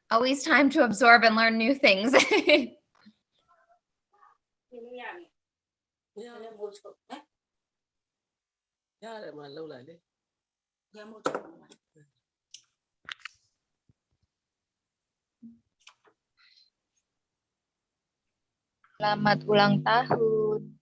Always time to absorb and learn new things. Selamat ulang tahun.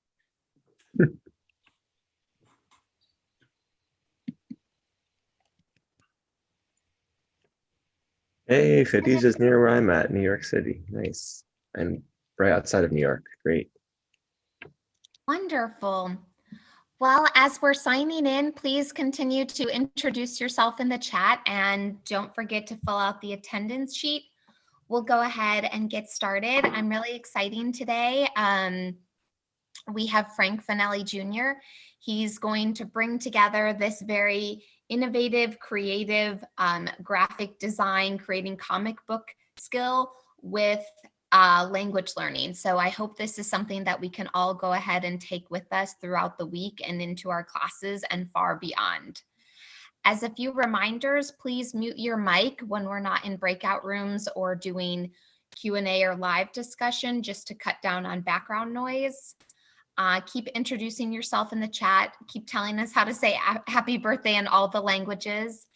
Hey, Khadijah's near where I'm at, New York City. Nice. I'm right outside of New York. Great. Wonderful. Well, as we're signing in, please continue to introduce yourself in the chat and don't forget to fill out the attendance sheet. We'll go ahead and get started. I'm really excited today. We have Frank Finelli Jr. He's going to bring together this very innovative, creative graphic design, creating comic book skill with language learning. So I hope this is something that we can all go ahead and take with us throughout the week and into our classes and far beyond. As a few reminders, please mute your mic when we're not in breakout rooms or doing Q&A or live discussion, just to cut down on background noise. Keep introducing yourself in the chat. Keep telling us how to say happy birthday in all the languages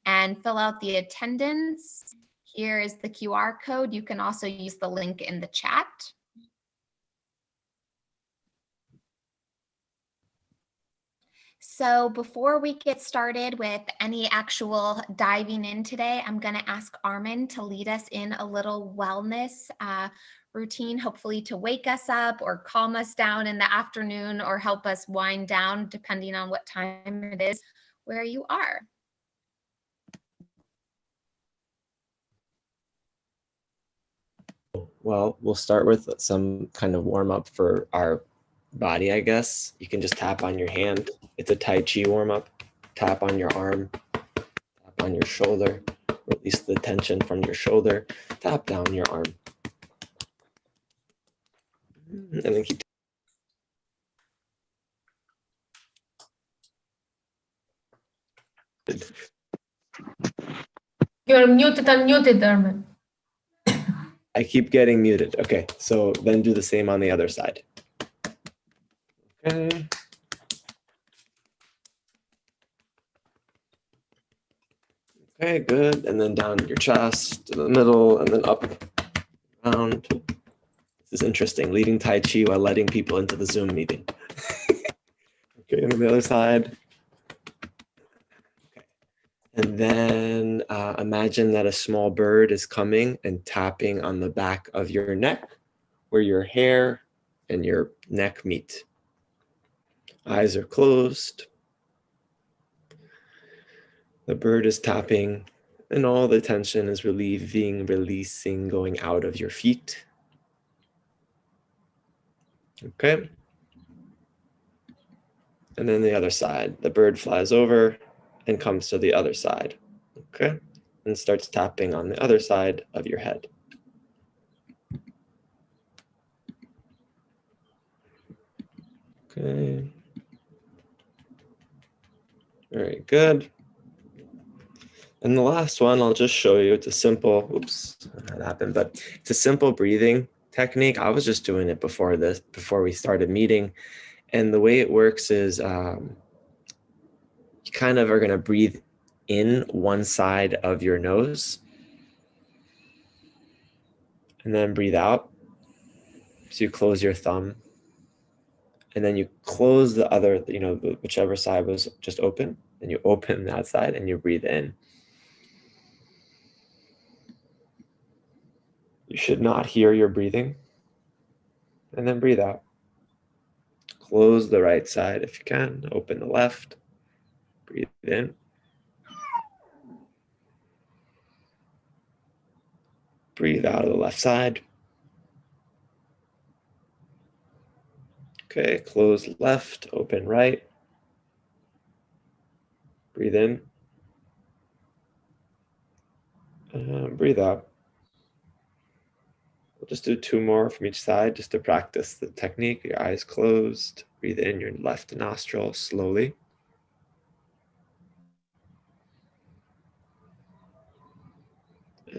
and fill out the attendance. Here is the QR code. You can also use the link in the chat. So before we get started with any actual diving in today, I'm going to ask Armin to lead us in a little wellness routine, hopefully to wake us up or calm us down in the afternoon or help us wind down depending on what time it is where you are. Well, we'll start with some kind of warm up for our body, I guess. You can just tap on your hand. It's a Tai Chi warm up. Tap on your arm, tap on your shoulder, release the tension from your shoulder, tap down your arm. And then keep. You're muted, unmuted, Armin. I keep getting muted. Okay, so then do the same on the other side. Okay. Okay, good. And then down your chest, to the middle, and then up, around. This is interesting, leading Tai Chi while letting people into the Zoom meeting. Okay, and on the other side. Okay. And then imagine that a small bird is coming and tapping on the back of your neck, where your hair and your neck meet. Eyes are closed. The bird is tapping, and all the tension is relieving, releasing, going out of your feet. Okay. And then the other side, the bird flies over and comes to the other side. Okay. And starts tapping on the other side of your head. Okay. Very good. And the last one, I'll just show you. It's a simple, oops, that happened, but it's a simple breathing technique. I was just doing it before we started meeting. And the way it works is you kind of are going to breathe in one side of your nose and then breathe out. So you close your thumb and then you close the other, whichever side was just open, and you open that side and you breathe in. You should not hear your breathing. And then breathe out. Close the right side if you can. Open the left. Breathe in. Breathe out of the left side. Okay, close left, open right. Breathe in. Breathe out. We'll just do 2 more from each side just to practice the technique. Your eyes closed. Breathe in your left nostril slowly.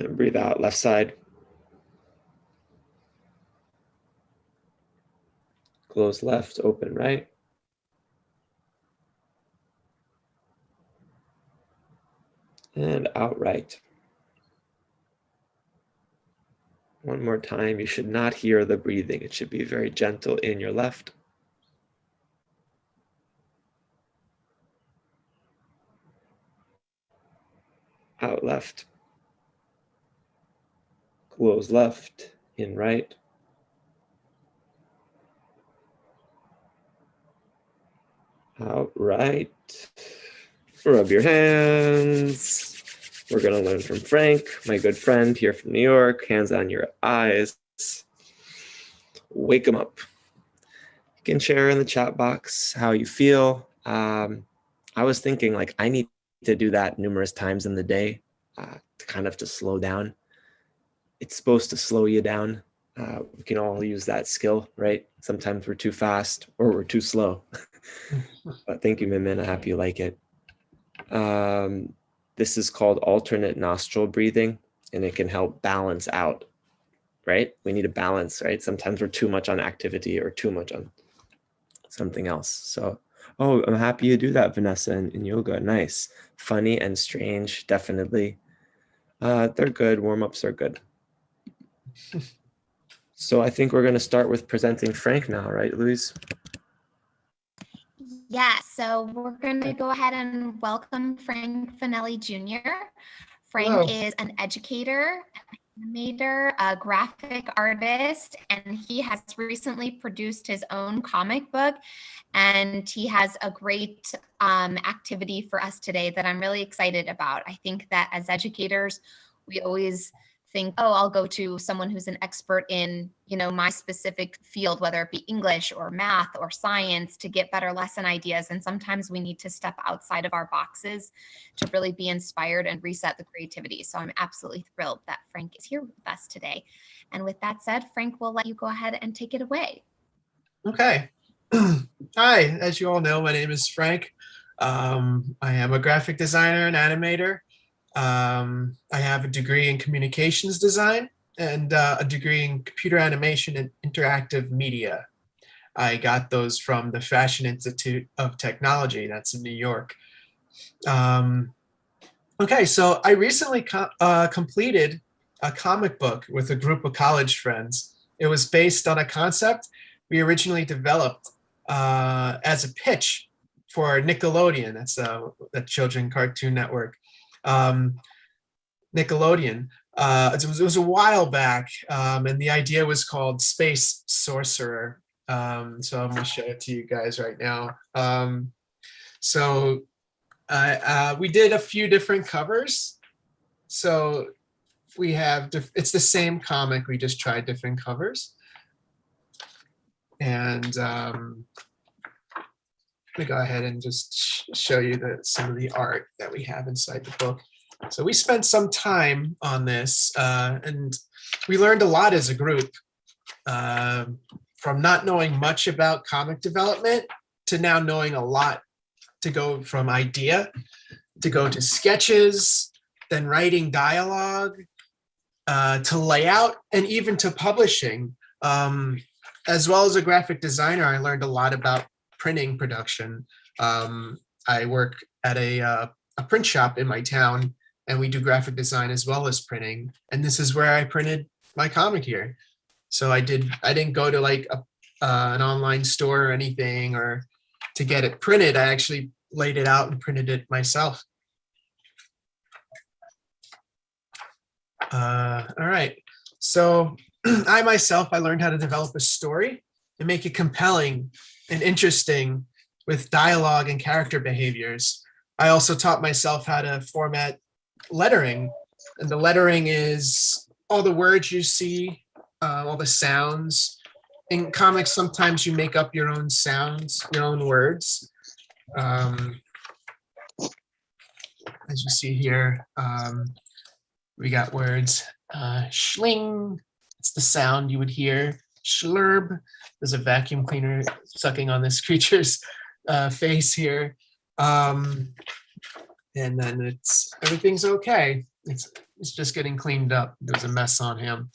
And breathe out, left side. Close left, open right. And out right. One more time. You should not hear the breathing. It should be very gentle in your left. Out left. Close left, in right. Out right. Rub your hands. We're going to learn from Frank, my good friend here from New York. Hands on your eyes. Wake them up. You can share in the chat box how you feel. I was thinking like I need to do that numerous times in the day to kind of to slow down. It's supposed to slow you down. We can all use that skill, right? Sometimes we're too fast or we're too slow. But thank you, Min. I hope you like it. This is called alternate nostril breathing, and it can help balance out, right? We need a balance, right? Sometimes we're too much on activity or too much on something else. So, oh, I'm happy you do that, Vanessa, in yoga. Nice. Funny and strange, definitely. They're good. Warm-ups are good. So I think we're going to start with presenting Frank now, right, Louise? Yeah, so we're going to go ahead and welcome Frank Finelli Jr. Frank Hello. is an educator, an animator, a graphic artist, and he has recently produced his own comic book. And he has a great activity for us today that I'm really excited about. I think that as educators, we always think, oh, I'll go to someone who's an expert in, my specific field, whether it be English or math or science, to get better lesson ideas. And sometimes we need to step outside of our boxes to really be inspired and reset the creativity. So I'm absolutely thrilled that Frank is here with us today. And with that said, Frank, we'll let you go ahead and take it away. Okay. Hi, as you all know, my name is Frank. I am a graphic designer and animator. I have a degree in communications design and a degree in computer animation and interactive media. I got those from the Fashion Institute of Technology, that's in New York. Okay, so I recently completed a comic book with a group of college friends. It was based on a concept we originally developed as a pitch for Nickelodeon. That's the children cartoon network. Nickelodeon. It was a while back, and the idea was called Space Sorcerer. So I'm going to show it to you guys right now. We did a few different covers. So we have, it's the same comic, we just tried different covers. And let me go ahead and just show you some of the art that we have inside the book. So we spent some time on this, and we learned a lot as a group, from not knowing much about comic development to now knowing a lot, to go from idea to go to sketches, then writing dialogue, to layout, and even to publishing. As well as a graphic designer, I learned a lot about printing production. I work at a print shop in my town, and we do graphic design as well as printing. And this is where I printed my comic here. So I didn't go to like an online store or anything or to get it printed. I actually laid it out and printed it myself. All right. So I myself, I learned how to develop a story and make it compelling and interesting with dialogue and character behaviors. I also taught myself how to format lettering. And the lettering is all the words you see, all the sounds. In comics, sometimes you make up your own sounds, your own words. As you see here, we got words, schling, it's the sound you would hear. Schlurb, there's a vacuum cleaner sucking on this creature's face here. And then everything's okay. It's just getting cleaned up. There's a mess on him.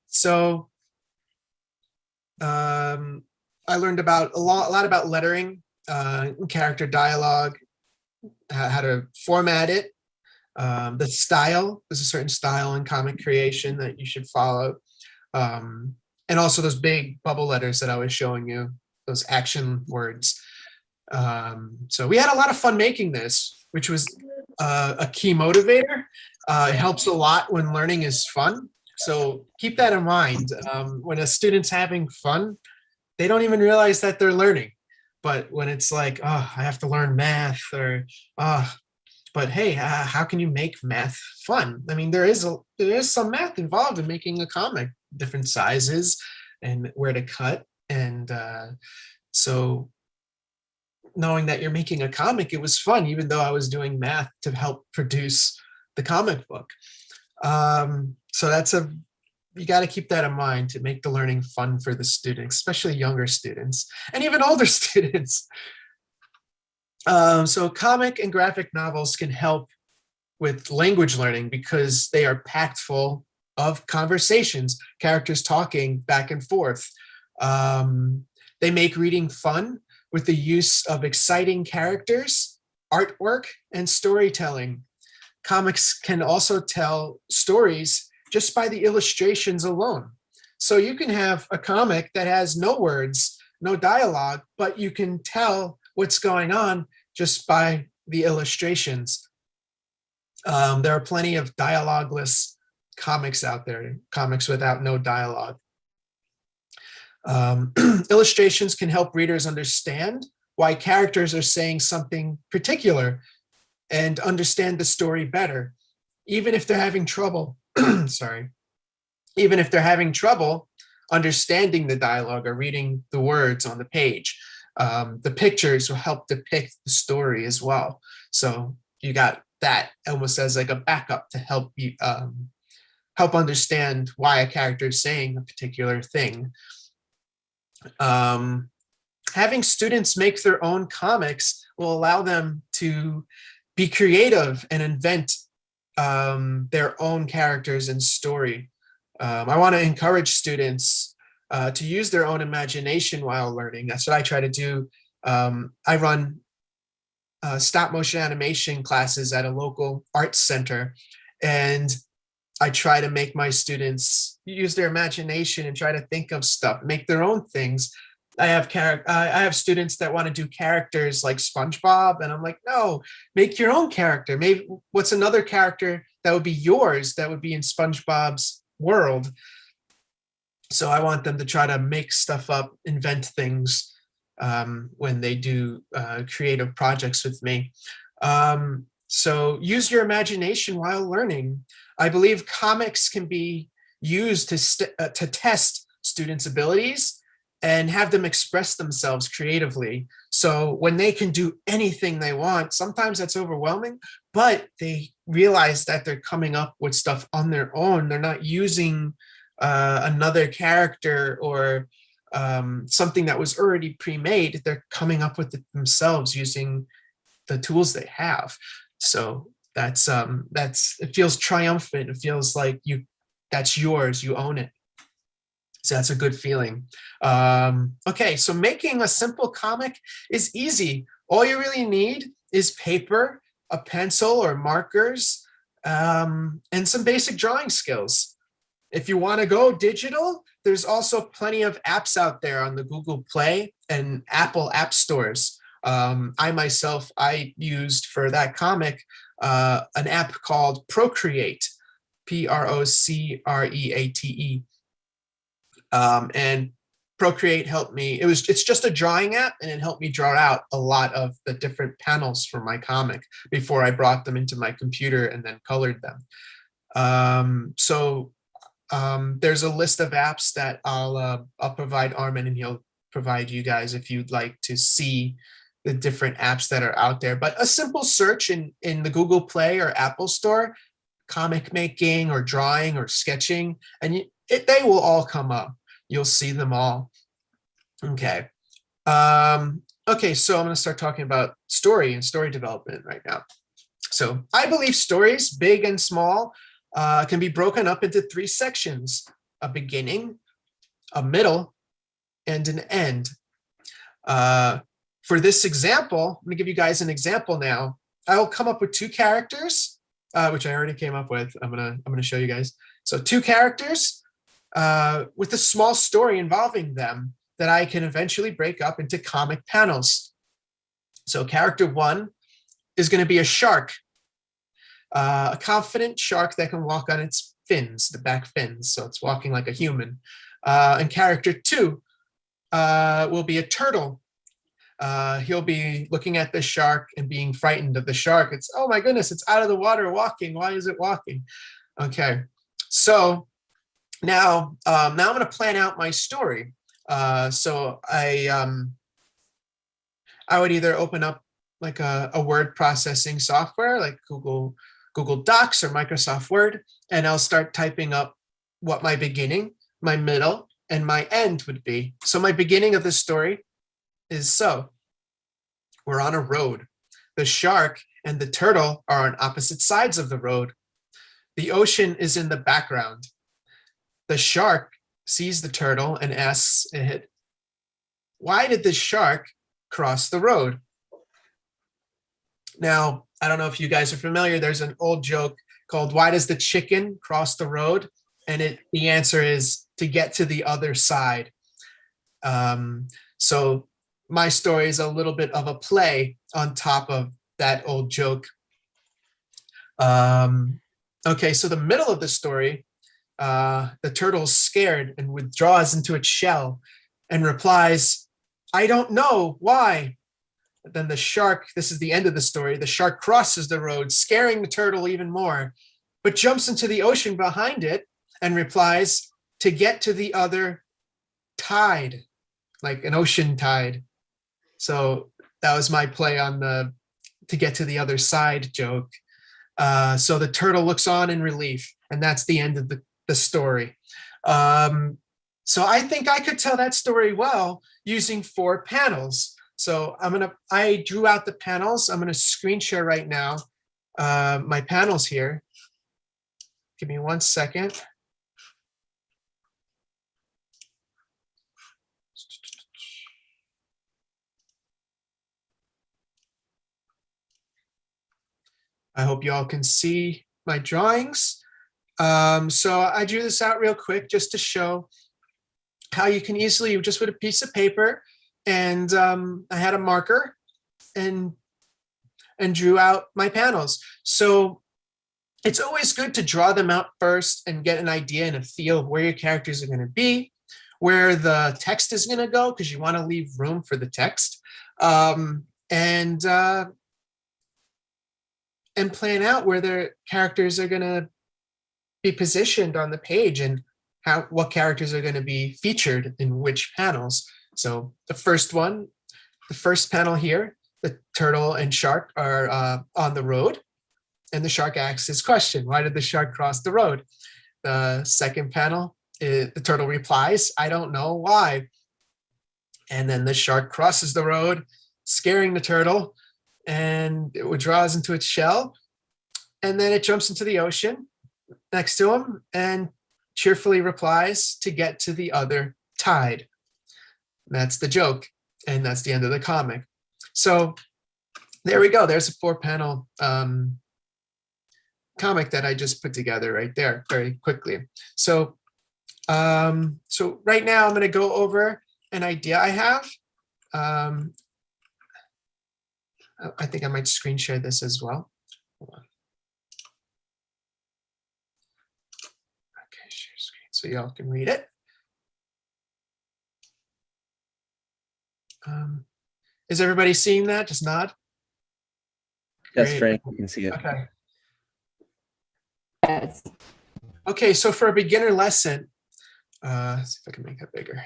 So I learned about a lot about lettering, character dialogue, how to format it, the style. There's a certain style in comic creation that you should follow. And also those big bubble letters that I was showing you, those action words. So we had a lot of fun making this, which was a key motivator. It helps a lot when learning is fun. So keep that in mind. When a student's having fun, they don't even realize that they're learning. But when it's like, oh, I have to learn math, or but hey, how can you make math fun? I mean, there is some math involved in making a comic, different sizes and where to cut. And so knowing that you're making a comic, it was fun, even though I was doing math to help produce the comic book. So you got to keep that in mind to make the learning fun for the students, especially younger students and even older students. So comic and graphic novels can help with language learning because they are packed full of conversations, characters talking back and forth. They make reading fun with the use of exciting characters, artwork, and storytelling. Comics can also tell stories just by the illustrations alone. So you can have a comic that has no words, no dialogue, but you can tell what's going on just by the illustrations. There are plenty of dialogueless comics out there, comics without no dialogue. Illustrations can help readers understand why characters are saying something particular and understand the story better, even if they're having trouble, even if they're having trouble understanding the dialogue or reading the words on the page. The pictures will help depict the story as well. So you got that almost as like a backup to help you help understand why a character is saying a particular thing. Having students make their own comics will allow them to be creative and invent their own characters and story. I want to encourage students to use their own imagination while learning. That's what I try to do. I run stop motion animation classes at a local arts center, and I try to make my students use their imagination and try to think of stuff, make their own things. I have students that want to do characters like SpongeBob, and I'm like, no, make your own character. Maybe what's another character that would be yours that would be in SpongeBob's world? So I want them to try to make stuff up, invent things when they do creative projects with me. So use your imagination while learning. I believe comics can be used to test students' abilities and have them express themselves creatively. So when they can do anything they want, sometimes that's overwhelming, but they realize that they're coming up with stuff on their own. They're not using another character or something that was already pre-made. They're coming up with it themselves using the tools they have. So that's it feels triumphant. It feels like that's yours, you own it. So that's a good feeling. Okay, so making a simple comic is easy. All you really need is paper, a pencil or markers, and some basic drawing skills. If you want to go digital, there's also plenty of apps out there on the Google Play and Apple app stores. I used for that comic an app called Procreate, Procreate. And Procreate helped me. It's just a drawing app, and it helped me draw out a lot of the different panels for my comic before I brought them into my computer and then colored them. There's a list of apps that I'll provide Armin, and he'll provide you guys if you'd like to see the different apps that are out there. But a simple search in the Google Play or Apple Store, comic making or drawing or sketching, and they will all come up. You'll see them all. Okay. Okay, so I'm going to start talking about story and story development right now. So I believe stories, big and small, can be broken up into 3 sections: a beginning, a middle, and an end. For this example, I'm gonna give you guys an example now. I will come up with 2 characters, which I already came up with. I'm gonna show you guys. So 2 characters with a small story involving them that I can eventually break up into comic panels. So character 1 is gonna be a shark, a confident shark that can walk on its fins, the back fins. So it's walking like a human. And character 2 will be a turtle. He'll be looking at the shark and being frightened of the shark. It's, oh my goodness, it's out of the water walking. Why is it walking? Okay, so now I'm going to plan out my story. So I would either open up like a word processing software like Google Docs or Microsoft Word, and I'll start typing up what my beginning, my middle, and my end would be. So my beginning of the story is, so we're on a road. The shark and the turtle are on opposite sides of the road. The ocean is in the background. The shark sees the turtle and asks it, why did the shark cross the road? Now, I don't know if you guys are familiar, there's an old joke called, why does the chicken cross the road? And the answer is to get to the other side. So my story is a little bit of a play on top of that old joke. Okay, so the middle of the story, the turtle's scared and withdraws into its shell and replies, I don't know, why? Then the shark, this is the end of the story, the shark crosses the road, scaring the turtle even more, but jumps into the ocean behind it and replies, to get to the other tide, like an ocean tide. So that was my play on the to get to the other side joke. So the turtle looks on in relief, and that's the end of the story. So I think I could tell that story well using 4 panels. So I drew out the panels. I'm gonna screen share right now my panels here. Give me 1 second. I hope you all can see my drawings. So I drew this out real quick just to show how you can easily, just with a piece of paper, and I had a marker and drew out my panels. So it's always good to draw them out first and get an idea and a feel of where your characters are going to be, where the text is going to go, because you want to leave room for the text, and plan out where their characters are going to be positioned on the page and what characters are going to be featured in which panels. So the first panel here, the turtle and shark are on the road, and the shark asks his question, why did the shark cross the road? The second panel, the turtle replies, I don't know, why? And then the shark crosses the road, scaring the turtle, and it withdraws into its shell, and then it jumps into the ocean next to him and cheerfully replies, to get to the other tide. That's the joke, and that's the end of the comic. So there we go. There's a 4-panel comic that I just put together right there very quickly. So so right now I'm going to go over an idea I have. I think I might screen share this as well. Hold on. Okay, share screen so y'all can read it. Is everybody seeing that? Just nod. Yes, Great. Frank, you can see it. Okay. Yes. Okay, so for a beginner lesson, see if I can make that bigger.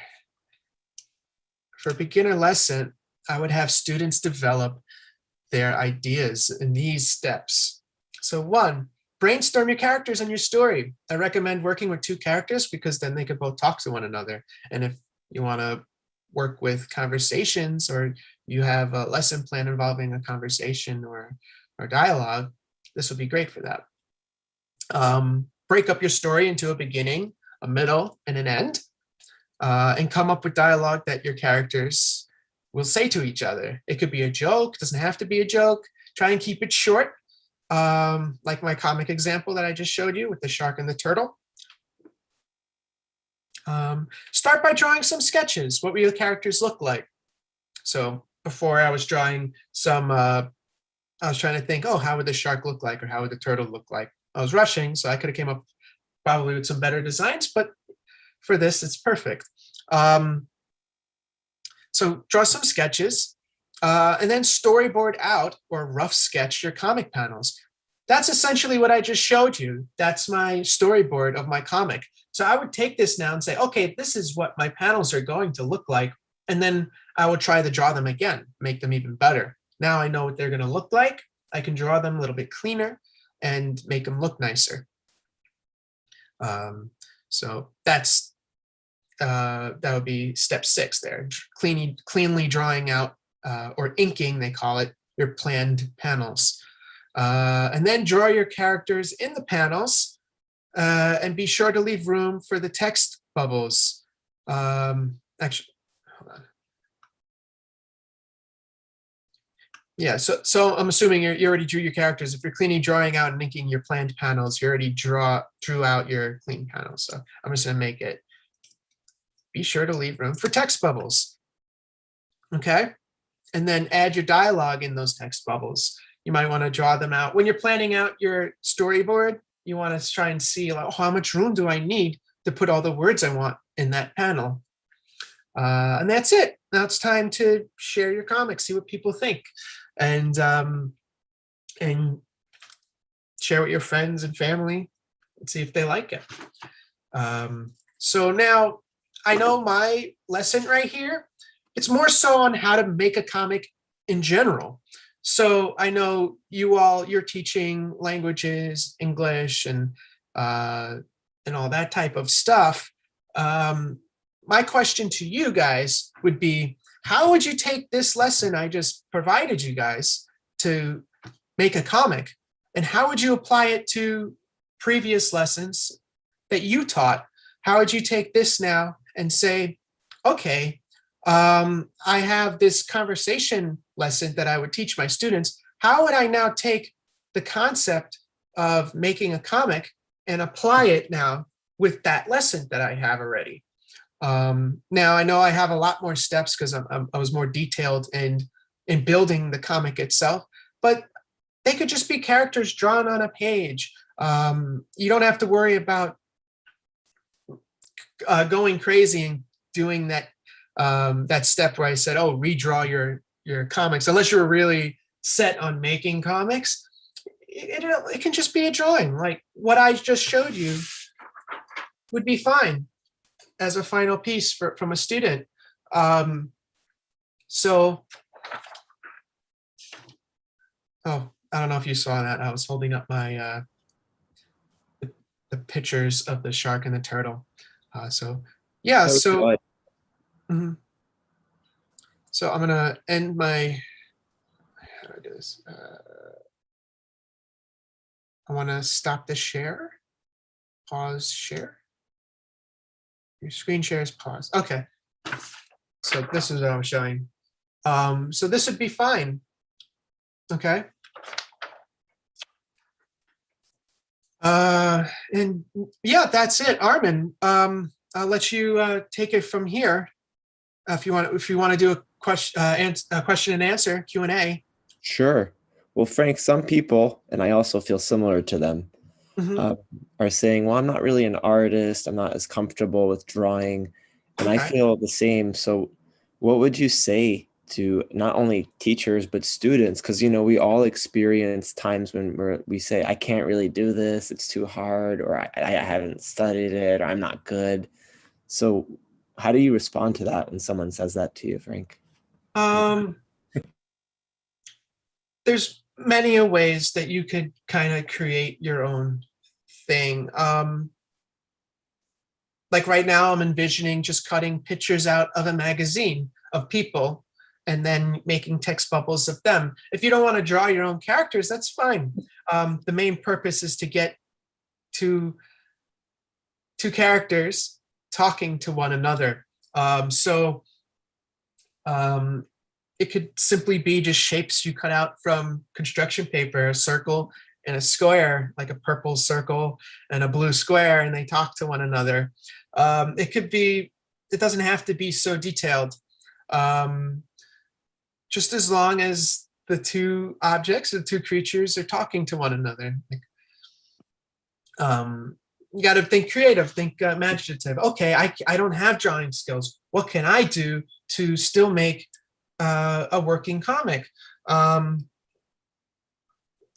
For a beginner lesson, I would have students develop their ideas in these steps. So 1, brainstorm your characters and your story. I recommend working with 2 characters because then they can both talk to one another. And if you want to work with conversations, or you have a lesson plan involving a conversation or dialogue, This will be great for that. Break up your story into a beginning, a middle, and an end, and come up with dialogue that your characters will say to each other. It could be a joke, doesn't have to be a joke. Try and keep it short, like my comic example that I just showed you with the shark and the turtle. Start by drawing some sketches. What will your characters look like? So before I was drawing some, I was trying to think, oh, how would the shark look like, or how would the turtle look like? I was rushing, so I could have came up probably with some better designs, but for this, it's perfect. So draw some sketches, and then storyboard out or rough sketch your comic panels. That's essentially what I just showed you. That's my storyboard of my comic. So I would take this now and say, okay, this is what my panels are going to look like. And then I will try to draw them again, make them even better. Now I know what they're going to look like. I can draw them a little bit cleaner and make them look nicer. So that's that would be step 6 there. Cleanly drawing out or inking, they call it, your planned panels. And then draw your characters in the panels, and be sure to leave room for the text bubbles. Actually, hold on. Yeah, so I'm assuming you already drew your characters. If you're cleanly drawing out and inking your planned panels, you already drew out your clean panels. So I'm just gonna make it, be sure to leave room for text bubbles. Okay, and then add your dialogue in those text bubbles. You might want to draw them out. When you're planning out your storyboard, you want to try and see, like, oh, how much room do I need to put all the words I want in that panel? And that's it. Now it's time to share your comics, see what people think, and share with your friends and family and see if they like it. So now I know my lesson right here, it's more so on how to make a comic in general. So I know you're teaching languages, English, and all that type of stuff. My question to you guys would be, how would you take this lesson I just provided you guys to make a comic, and how would you apply it to previous lessons that you taught? How would you take this now and say, okay, I have this conversation lesson that I would teach my students. How would I now take the concept of making a comic and apply it now with that lesson that I have already? Now I know I have a lot more steps because I was more detailed in building the comic itself, but they could just be characters drawn on a page. You don't have to worry about going crazy and doing that step where I said, oh, redraw your comics, unless you're really set on making comics. It can just be a drawing. Like what I just showed you would be fine as a final piece from a student. So, oh, I don't know if you saw that. I was holding up my the pictures of the shark and the turtle. So yeah, so so I'm gonna end my, how do I do this? I want to stop the share, pause share. Your screen share is paused. Okay, so this is what I'm showing. So this would be fine. Okay. And yeah, that's it, Armin. I'll let you take it from here. If you want to do a question and answer Q&A. Sure. Well, Frank, some people, and I also feel similar to them, are saying, well, I'm not really an artist. I'm not as comfortable with drawing. And I feel the same. So what would you say to not only teachers, but students? Because, you know, we all experience times when we say, I can't really do this. It's too hard, or I haven't studied it, or I'm not good. So how do you respond to that when someone says that to you, Frank? There's many ways that you could kind of create your own thing. Like right now, I'm envisioning just cutting pictures out of a magazine of people and then making text bubbles of them. If you don't want to draw your own characters, that's fine. The main purpose is to get two characters talking to one another. It could simply be just shapes you cut out from construction paper, a circle and a square, like a purple circle and a blue square, and they talk to one another. It doesn't have to be so detailed. Just as long as the two objects, the two creatures are talking to one another. You got to think creative, think imaginative. Okay, I don't have drawing skills. What can I do to still make a working comic?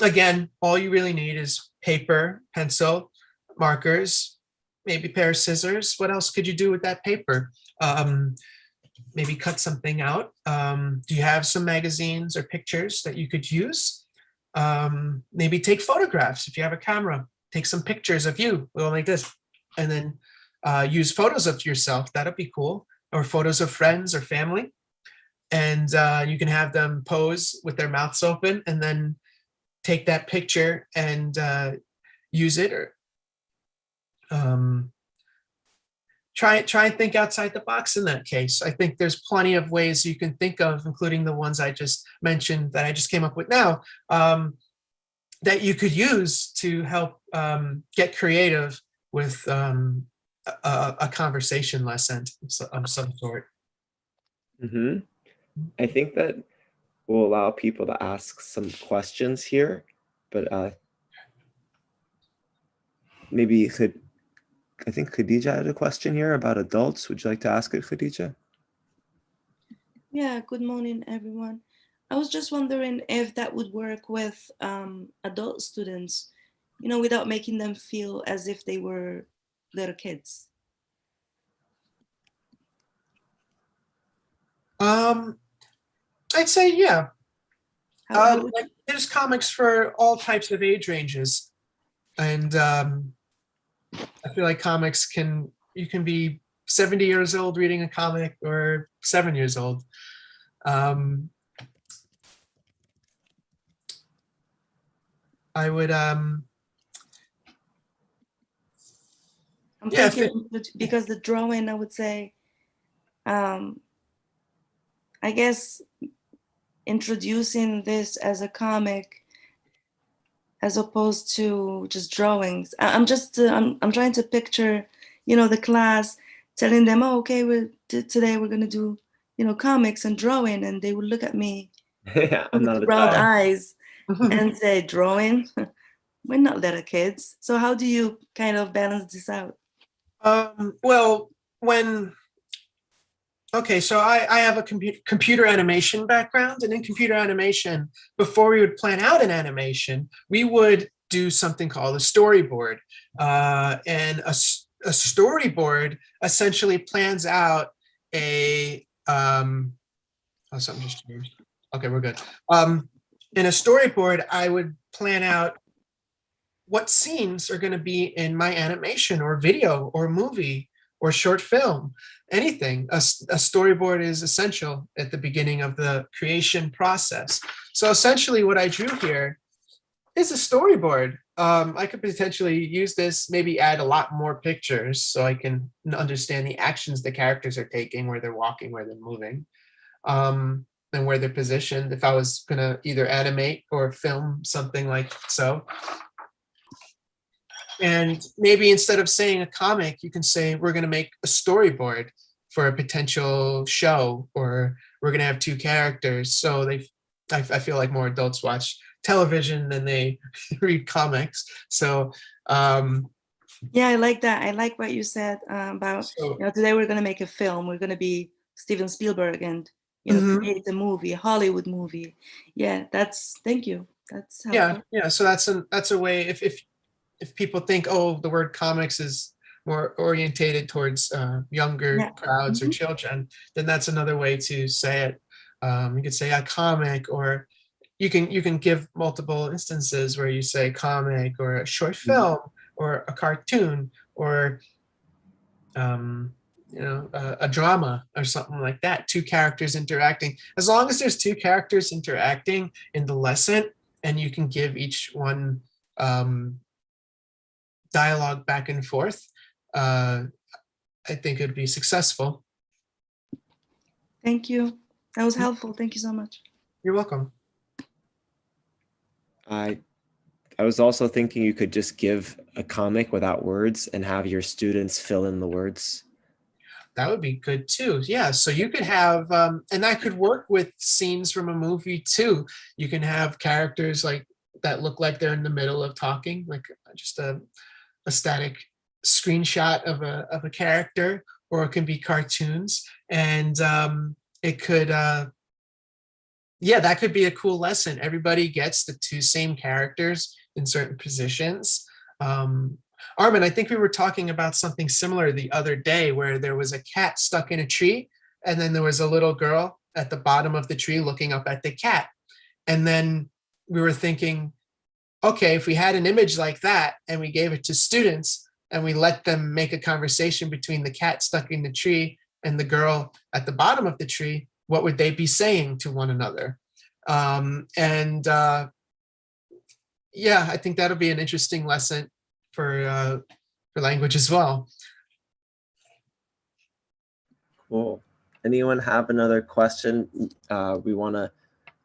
Again, all you really need is paper, pencil, markers, maybe a pair of scissors. What else could you do with that paper? Maybe cut something out. Do you have some magazines or pictures that you could use? Maybe take photographs if you have a camera. Take some pictures of you, go like this, and then use photos of yourself. That'd be cool. Or photos of friends or family. And you can have them pose with their mouths open and then take that picture and use it. Or try and think outside the box in that case. I think there's plenty of ways you can think of, including the ones I just mentioned that I just came up with now, that you could use to help get creative with a conversation lesson of some sort. Mm-hmm. I think that will allow people to ask some questions here, but maybe I think Khadija had a question here about adults. Would you like to ask it, Khadija? Yeah, good morning, everyone. I was just wondering if that would work with adult students, without making them feel as if they were little kids. I'd say, yeah. There's comics for all types of age ranges. And I feel like comics you can be 70 years old reading a comic or 7 years old. I would I'm thinking because the drawing, I would say, I guess introducing this as a comic as opposed to just drawings. I'm trying to picture, the class telling them, oh, okay, today we're gonna do, comics and drawing, and they would look at me with round eyes and say, drawing? We're not little kids. So how do you kind of balance this out? Well, so I have a computer animation background, and in computer animation, before we would plan out an animation, we would do something called a storyboard. And a storyboard essentially plans out something just changed. Okay, we're good. In a storyboard, I would plan out what scenes are going to be in my animation or video or movie or short film, anything. A storyboard is essential at the beginning of the creation process. So essentially what I drew here is a storyboard. I could potentially use this, maybe add a lot more pictures so I can understand the actions the characters are taking, where they're walking, where they're moving, and where they're positioned if I was gonna either animate or film something like so. And maybe instead of saying a comic, you can say we're going to make a storyboard for a potential show, or we're going to have two characters. So I feel like more adults watch television than they read comics. So yeah, I like that. I like what you said about today we're going to make a film. We're going to be Steven Spielberg and create a movie, a Hollywood movie. Yeah, thank you. That's helpful. Yeah. So that's a way if people think, oh, the word comics is more orientated towards younger crowds or children, then that's another way to say it. You could say a comic, or you can give multiple instances where you say comic or a short film or a cartoon or a drama or something like that, two characters interacting. As long as there's two characters interacting in the lesson and you can give each one dialogue back and forth, I think it'd be successful. Thank you. That was helpful. Thank you so much. You're welcome. I was also thinking you could just give a comic without words and have your students fill in the words. That would be good too. Yeah, so you could have, and that could work with scenes from a movie too. You can have characters like that look like they're in the middle of talking, like just a static screenshot of a character, or it can be cartoons, and it could, yeah, that could be a cool lesson. Everybody gets the two same characters in certain positions. Armin, I think we were talking about something similar the other day where there was a cat stuck in a tree and then there was a little girl at the bottom of the tree looking up at the cat. And then we were thinking, okay, if we had an image like that and we gave it to students and we let them make a conversation between the cat stuck in the tree and the girl at the bottom of the tree, what would they be saying to one another? Yeah, I think that'll be an interesting lesson for language as well. Cool. Anyone have another question? We want to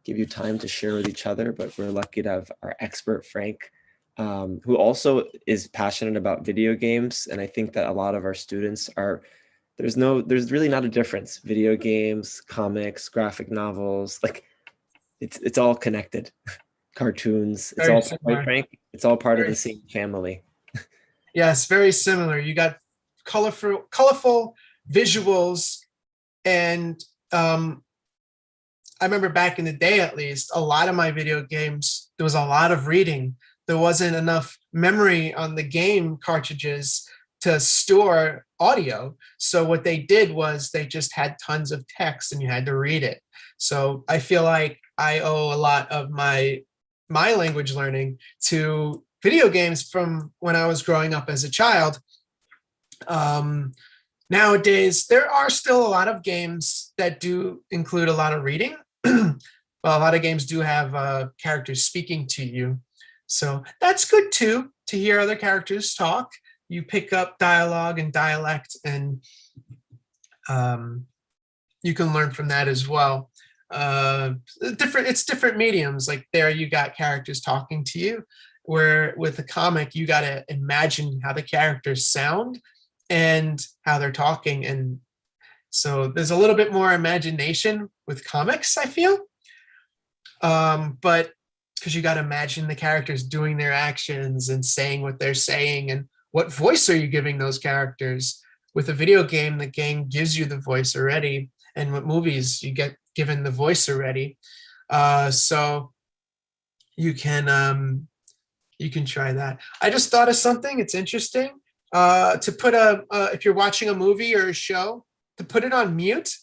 give you time to share with each other, but we're lucky to have our expert, Frank, who also is passionate about video games. And I think that a lot of our students are, there's really not a difference. Video games, comics, graphic novels, like it's all connected. Cartoons, it's Very all, similar. right, Frank? It's all part of Very the same family. Yes, very similar. You got colorful visuals, and I remember back in the day, at least, a lot of my video games, there was a lot of reading. There wasn't enough memory on the game cartridges to store audio. So what they did was they just had tons of text and you had to read it. So I feel like I owe a lot of my language learning to video games from when I was growing up as a child. Nowadays, there are still a lot of games that do include a lot of reading. Well, a lot of games do have characters speaking to you. So that's good too, to hear other characters talk. You pick up dialogue and dialect, and you can learn from that as well. It's different mediums. Like there you got characters talking to you, where with a comic, you got to imagine how the characters sound and how they're talking. And so there's a little bit more imagination with comics, I feel. But because you got to imagine the characters doing their actions and saying what they're saying, and what voice are you giving those characters? With a video game, the game gives you the voice already. And with movies, you get given the voice already. So you can try that. I just thought of something. It's interesting to put if you're watching a movie or a show, to put it on mute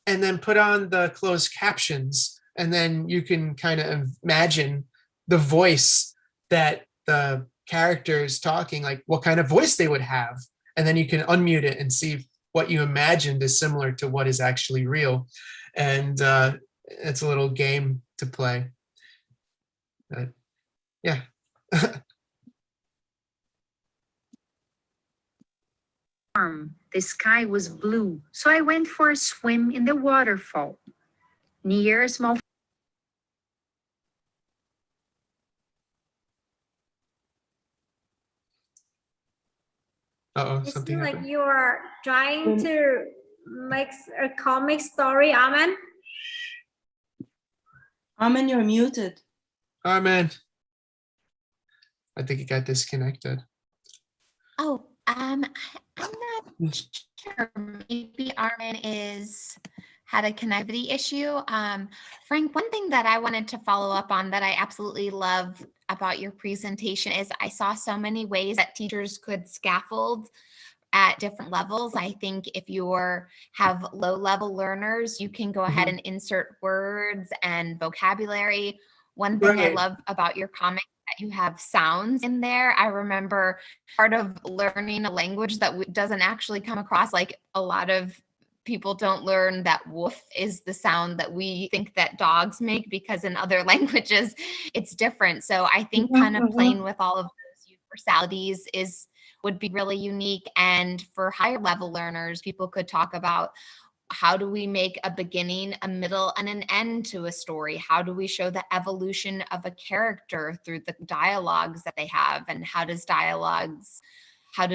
and then put on the closed captions. And then you can kind of imagine the voice that the character is talking, like what kind of voice they would have. And then you can unmute it and see if what you imagined is similar to what is actually real. And it's a little game to play. Yeah. The sky was blue, so I went for a swim in the waterfall. Near a small It Something seems like happened. you are trying to make a comic story, Amen. Amen, you're muted. Armin. I think it got disconnected. Oh, I'm not sure. Maybe Armin had a connectivity issue. Frank, one thing that I wanted to follow up on that I absolutely love about your presentation is I saw so many ways that teachers could scaffold at different levels. I think if you have low level learners, you can go ahead and insert words and vocabulary. One thing I Right. love about your comic that you have sounds in there. I remember part of learning a language that doesn't actually come across, like a lot of people don't learn that woof is the sound that we think that dogs make, because in other languages it's different. So I think kind of playing with all of those universalities would be really unique. And for higher level learners, people could talk about, how do we make a beginning, a middle, and an end to a story? How do we show the evolution of a character through the dialogues that they have? And how do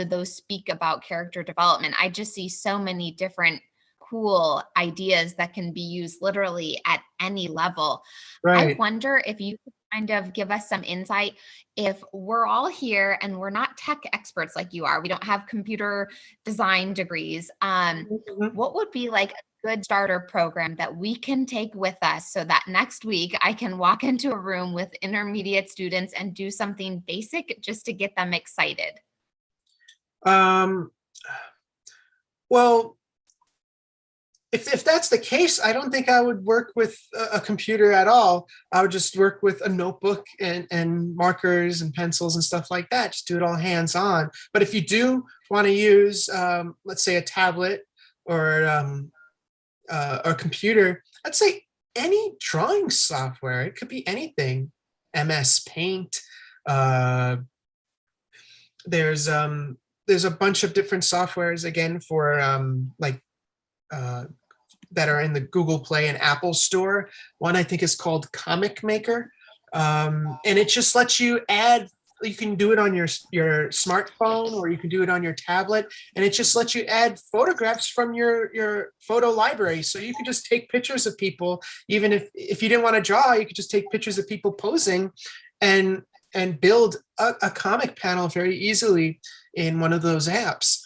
those speak about character development? I just see so many different cool ideas that can be used literally at any level. I wonder if you could kind of give us some insight. If we're all here and we're not tech experts like you are, we don't have computer design degrees, what would be like a good starter program that we can take with us so that next week I can walk into a room with intermediate students and do something basic just to get them excited? Well, if that's the case, I don't think I would work with a computer at all. I would just work with a notebook and markers and pencils and stuff like that. Just do it all hands-on. But if you do want to use, let's say, a tablet or a computer, I'd say any drawing software. It could be anything. MS Paint. There's a bunch of different softwares again for that are in the Google Play and Apple Store. One I think is called Comic Maker, and it just lets you add. You can do it on your smartphone, or you can do it on your tablet, and it just lets you add photographs from your photo library. So you can just take pictures of people, even if you didn't want to draw, you could just take pictures of people posing, and build a comic panel very easily in one of those apps.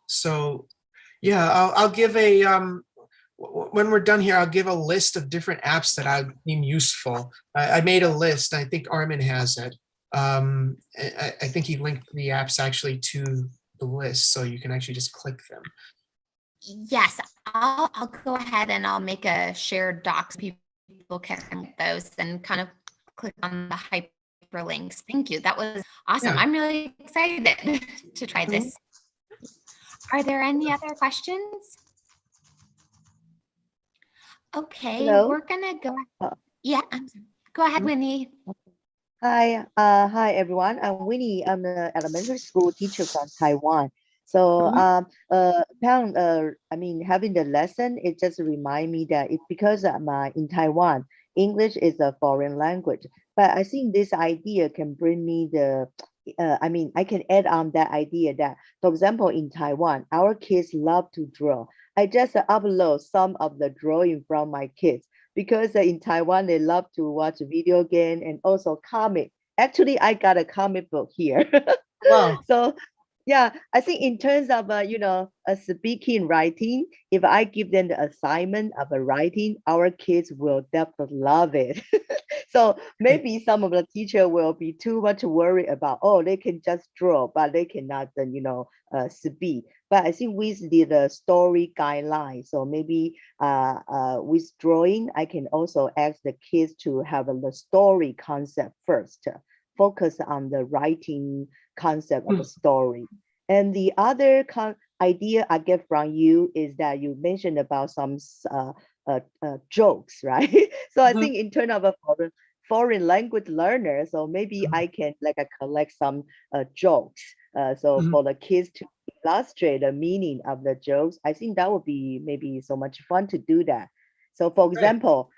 So yeah, I'll give a when we're done here, I'll give a list of different apps that I deem useful. I made a list. I think Armin has it. I think he linked the apps actually to the list, so you can actually just click them. Yes, I'll go ahead and I'll make a shared doc so people can link those and kind of click on the hyperlinks. Thank you. That was awesome. Yeah. I'm really excited to try this. Are there any other questions? Okay, Hello? we're gonna go. Yeah, go ahead, Winnie. Hi, everyone. I'm Winnie. I'm an elementary school teacher from Taiwan. So, having the lesson, it just remind me that it's because I'm in Taiwan, English is a foreign language. But I think this idea can bring me I can add on that idea that, for example, in Taiwan, our kids love to draw. I just upload some of the drawing from my kids, because in Taiwan, they love to watch video game and also comic. Actually, I got a comic book here. Wow. So yeah, I think in terms of, speaking, writing, if I give them the assignment of a writing, our kids will definitely love it. So maybe some of the teacher will be too much worried about, oh, they can just draw, but they cannot, speak. But I think with the story guideline, so maybe with drawing, I can also ask the kids to have the story concept first, focus on the writing concept of a story. And the other idea I get from you is that you mentioned about some jokes, right? So I think in terms of a foreign language learner, so maybe I can collect some jokes. So for the kids to illustrate the meaning of the jokes, I think that would be maybe so much fun to do that. So for example,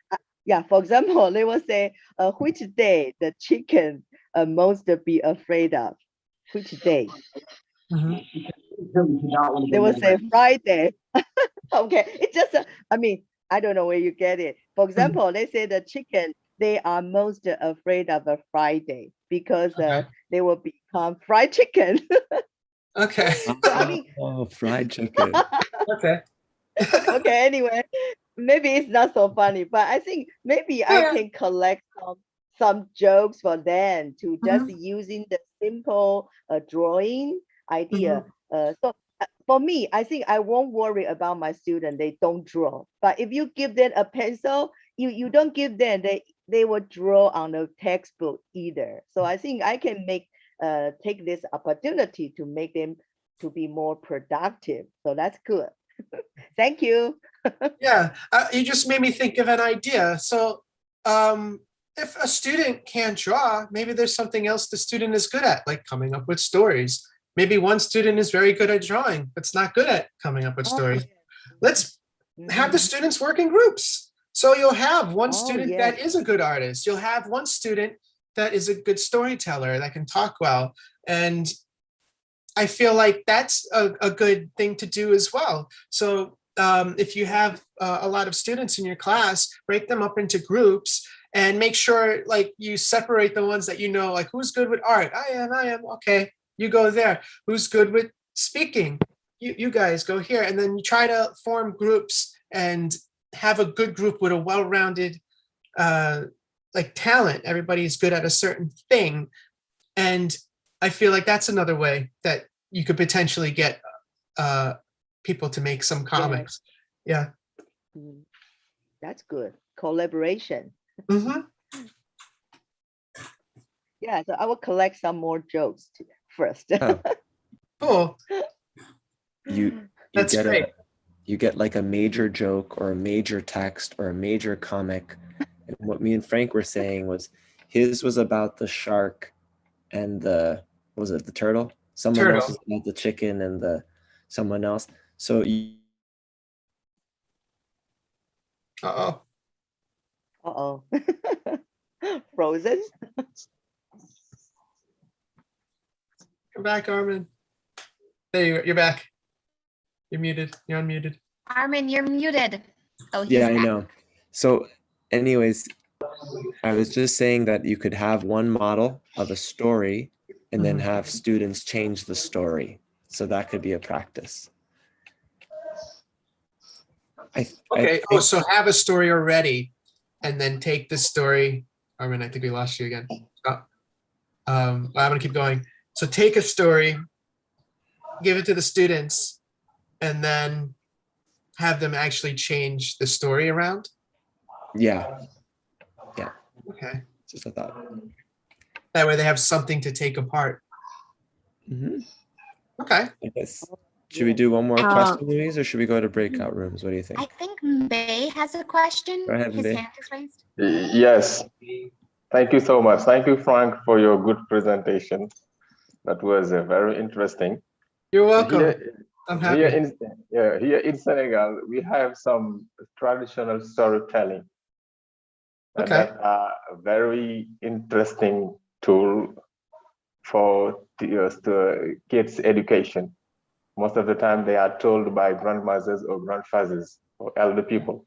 they will say, which day the chicken most be afraid of? Which day? They will say Friday. Okay, it's just, I don't know where you get it. For example, they say the chicken, they are most afraid of a Friday because they will become fried chicken. Okay. So, fried chicken. Okay. Okay, anyway, maybe it's not so funny, but I think maybe I can collect some jokes for them to just using the simple drawing idea. So for me, I think I won't worry about my student, they don't draw. But if you give them a pencil, you don't give them, they will draw on the textbook either. So I think I can take this opportunity to make them to be more productive. So that's good. Thank you. Yeah, you just made me think of an idea. So if a student can't draw, maybe there's something else the student is good at, like coming up with stories. Maybe one student is very good at drawing, but's not good at coming up with stories. Let's have the students work in groups. So you'll have one student that is a good artist. You'll have one student that is a good storyteller that can talk well. And I feel like that's a good thing to do as well. So if you have a lot of students in your class, break them up into groups and make sure like you separate the ones that you know, like who's good with art? I am, okay, you go there. Who's good with speaking? You guys go here. And then you try to form groups and have a good group with a well-rounded like talent. Everybody's good at a certain thing. And I feel like that's another way that you could potentially get people to make some comics. Yeah. That's good. Collaboration. Yeah, so I will collect some more jokes first. Cool. That's great. You get like a major joke or a major text or a major comic. And what me and Frank were saying was his was about the shark and the, what was it, the turtle? Someone else was about the chicken and the someone else. So Uh-oh. Frozen? Come back, Armin. There you're back. You're muted. You're unmuted. Armin, you're muted. Oh, yeah, I know. So anyways, I was just saying that you could have one model of a story and then have students change the story. So that could be a practice. So have a story already and then take the story. Armin, I think we lost you again. I'm gonna keep going. So take a story, give it to the students, and then have them actually change the story around. Yeah. Okay. Just a thought. That way they have something to take apart. Okay. I guess. Should we do one more question, Louise, or should we go to breakout rooms? What do you think? I think Mbay has a question. Go ahead, His Mbay. hand is raised. Yes. Thank you so much. Thank you, Frank, for your good presentation. That was very interesting. You're welcome. I'm happy. Here in Senegal, we have some traditional storytelling. Okay. That's a very interesting tool for the kids' education. Most of the time, they are told by grandmothers or grandfathers or elder people.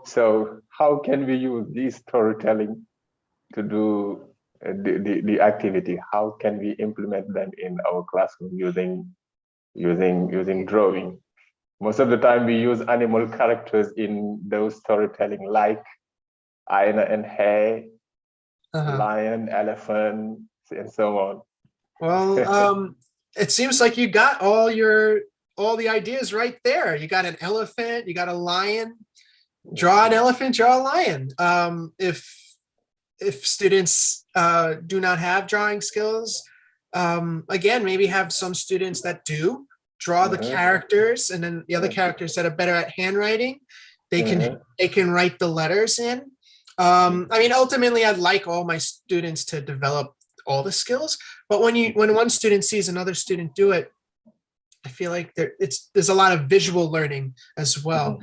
So how can we use this storytelling to do the activity? How can we implement them in our classroom using drawing? Most of the time, we use animal characters in those storytelling, like hyena and hare, lion, elephant, and so on. Well, it seems like you got all the ideas right there. You got an elephant, you got a lion. Draw an elephant, draw a lion. If students do not have drawing skills, again, maybe have some students that do draw the characters, and then the other characters that are better at handwriting, they can write the letters in. I mean, ultimately, I'd like all my students to develop all the skills, but when one student sees another student do it, I feel like there's a lot of visual learning as well.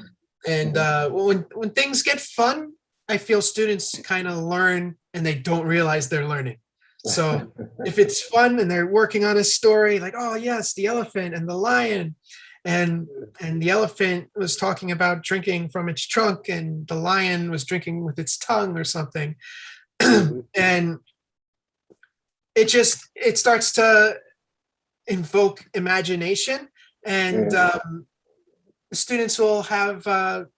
And when things get fun, I feel students kind of learn and they don't realize they're learning. So if it's fun and they're working on a story, like, oh yes, the elephant and the lion, and the elephant was talking about drinking from its trunk and the lion was drinking with its tongue or something. And it starts to invoke imagination, and students will have,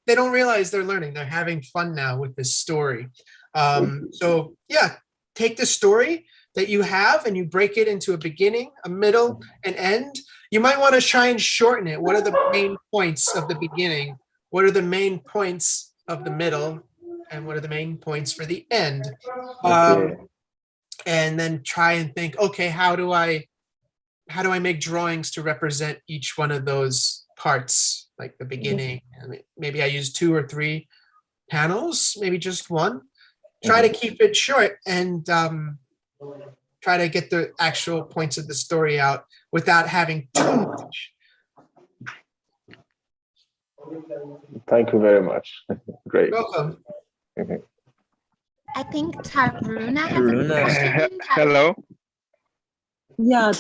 they don't realize they're learning. They're having fun now with this story. So yeah, take the story that you have and you break it into a beginning, a middle, an end. You might want to try and shorten it. What are the main points of the beginning? What are the main points of the middle? and what are the main points for the end. Okay. And then try and think, okay, how do I make drawings to represent each one of those parts, like the beginning? I mean, maybe I use 2 or 3 panels, maybe just one. Try to keep it short and try to get the actual points of the story out without having too much. Thank you very much. Great. Welcome. I think Taruna has a Taruna. question. Hello. Yeah,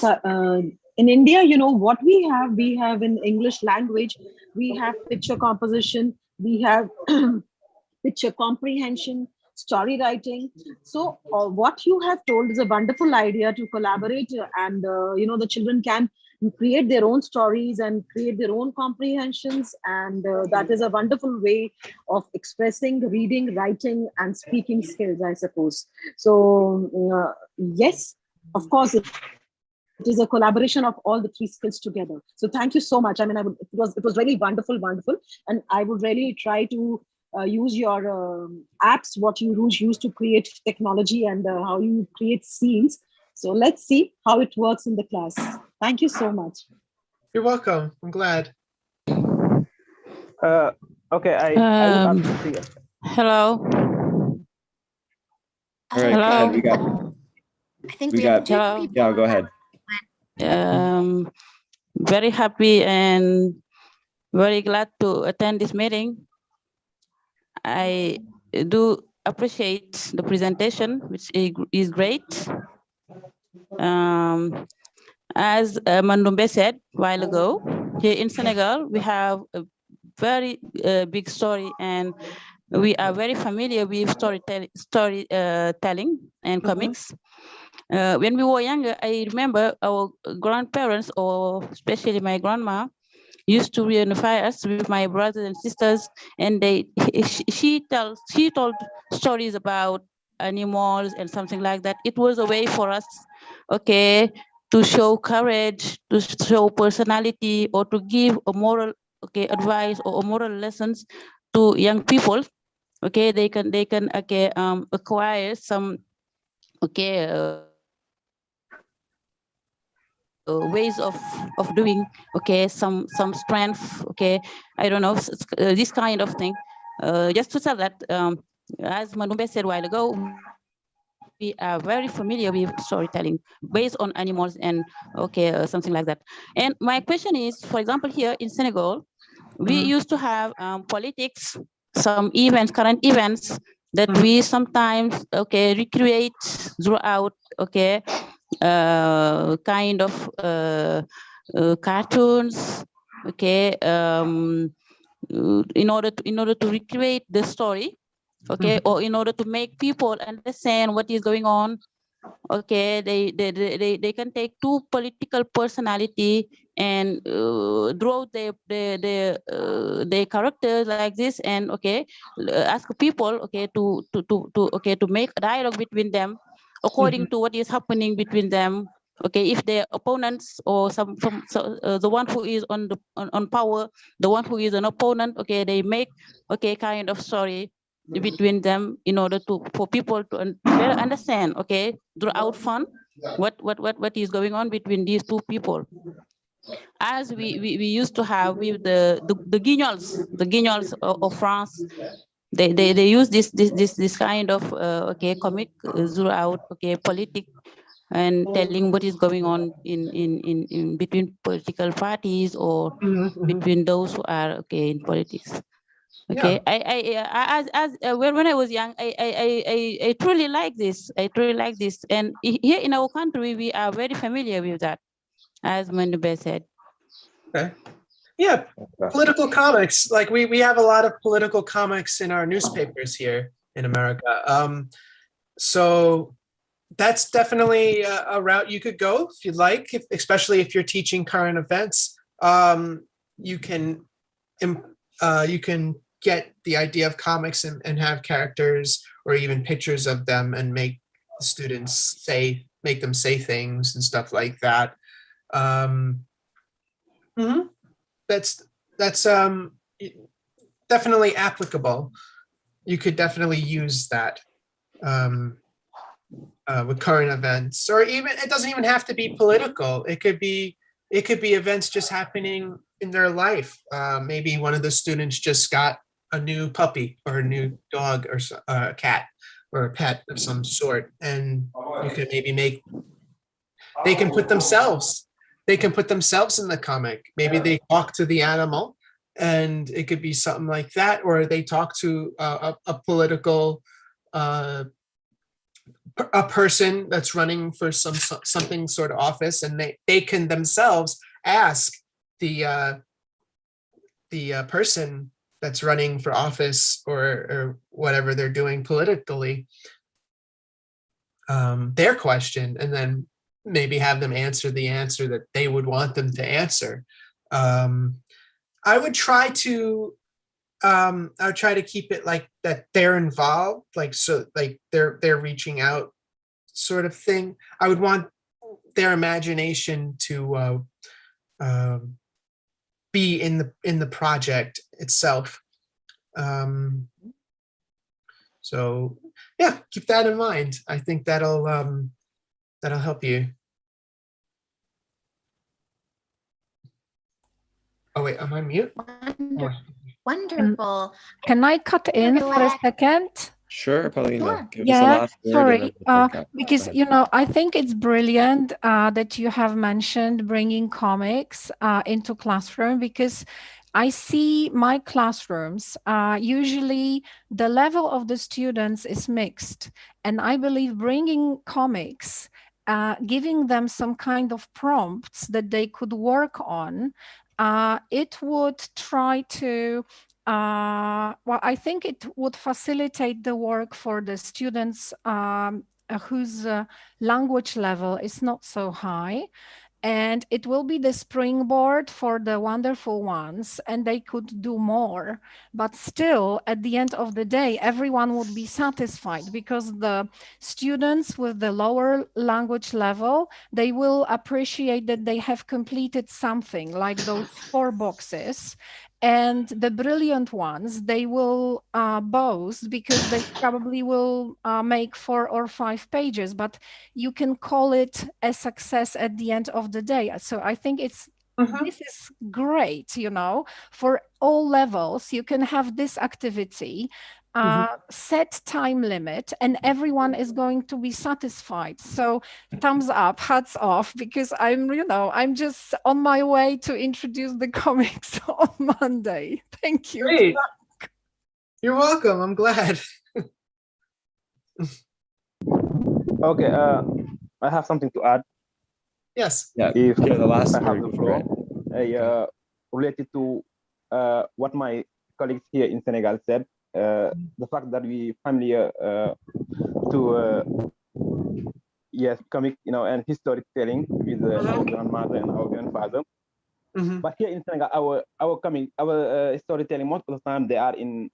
in India, what we have in English language, we have picture composition, we have picture comprehension, story writing. So what you have told is a wonderful idea to collaborate, and the children can create their own stories and create their own comprehensions, and that is a wonderful way of expressing reading, writing, and speaking skills, I suppose. So yes, of course, it is a collaboration of all the 3 skills together. So thank you so much. I mean, it was really wonderful, and I would really try to use your apps, what you use to create technology, and how you create scenes. So let's see how it works in the class. Thank you so much. You're welcome. I'm glad. Okay, I would ask you. All Hello. right, go ahead. We got. I think we we have got. 2 people. Yeah, go ahead. Very happy and very glad to attend this meeting. I do appreciate the presentation, which is great. As Mandumbe said a while ago, here in Senegal, we have a very big story, and we are very familiar with storytelling and comics. When we were younger, I remember our grandparents, or especially my grandma, used to reunify us with my brothers and sisters, and she told stories about animals and something like that. It was a way for us, okay, to show courage, to show personality, or to give a moral, okay, advice or moral lessons to young people. Okay, they can okay acquire some, okay, ways of doing, okay, some strength, okay, I don't know, this kind of thing. Just to tell that, as Manumbe said a while ago, we are very familiar with storytelling based on animals and, okay, something like that. And my question is, for example, here in Senegal, we used to have politics, some events, current events that we sometimes, okay, recreate throughout, okay, kind of cartoons, okay, in order to recreate the story, okay, or in order to make people understand what is going on. Okay, they can take 2 political personality and draw their characters like this, and okay, ask people, okay, to okay, to make a dialogue between them according to what is happening between them. Okay, if they're opponents, or the one who is on power, the one who is an opponent, okay, they make, okay, kind of story between them in order for people to better understand, okay, throughout fun, what is going on between these 2 people. As we used to have with the guignols of France, they use this kind of okay, comic throughout, okay, politics, and telling what is going on in between political parties, or between those who are, okay, in politics. Okay, when I was young, I truly like this. I truly like this, and here in our country, we are very familiar with that, as Mandube said. Okay. Yeah, political comics. Like we have a lot of political comics in our newspapers here in America. So that's definitely a route you could go if you'd like, especially if you're teaching current events. You can get the idea of comics and have characters or even pictures of them, and make the students make them say things and stuff like that. That's definitely applicable. you could definitely use that with current events, or even it doesn't even have to be political. It could be events just happening in their life. Maybe one of the students just got a new puppy or a new dog or a cat or a pet of some sort, and you could maybe make they can put themselves in the comic. Maybe they talk to the animal, and it could be something like that, or they talk to a political a person that's running for something sort of office, and they can themselves ask the person that's running for office or whatever they're doing politically their question, and then maybe have them answer the answer that they would want them to answer. I would try to keep it like that they're involved, like so like they're reaching out sort of thing. I would want their imagination to be in the project itself. So yeah, keep that in mind. I think that'll help you. Oh wait, am I mute? Wonderful. Can I cut in Go for a ahead. second? Sure, Paulina. Sure. Give us the last word. And then Sorry, we'll break up. because Go ahead. I think it's brilliant that you have mentioned bringing comics into classroom, because I see my classrooms, usually the level of the students is mixed, and I believe bringing comics, giving them some kind of prompts that they could work on, it would try to well, I think it would facilitate the work for the students whose language level is not so high. And it will be the springboard for the wonderful ones, and they could do more. But still, at the end of the day, everyone would be satisfied, because the students with the lower language level, they will appreciate that they have completed something like those 4 boxes. And the brilliant ones, they will boast, because they probably will make 4 or 5 pages, but you can call it a success at the end of the day. So I think this is great, for all levels. You can have this activity, set time limit, and everyone is going to be satisfied. So thumbs up, hats off, because I'm just on my way to introduce the comics on Monday. Thank you. Great. You're welcome. I'm glad. Okay, I have something to add. Yes. Yeah. If the last I have word the before floor, related to what my colleagues here in Senegal said, the fact that we familiar to yes, comic, and historic telling with our grandmother and our grandfather. But here in Senegal, our comic, our storytelling, most of the time they are in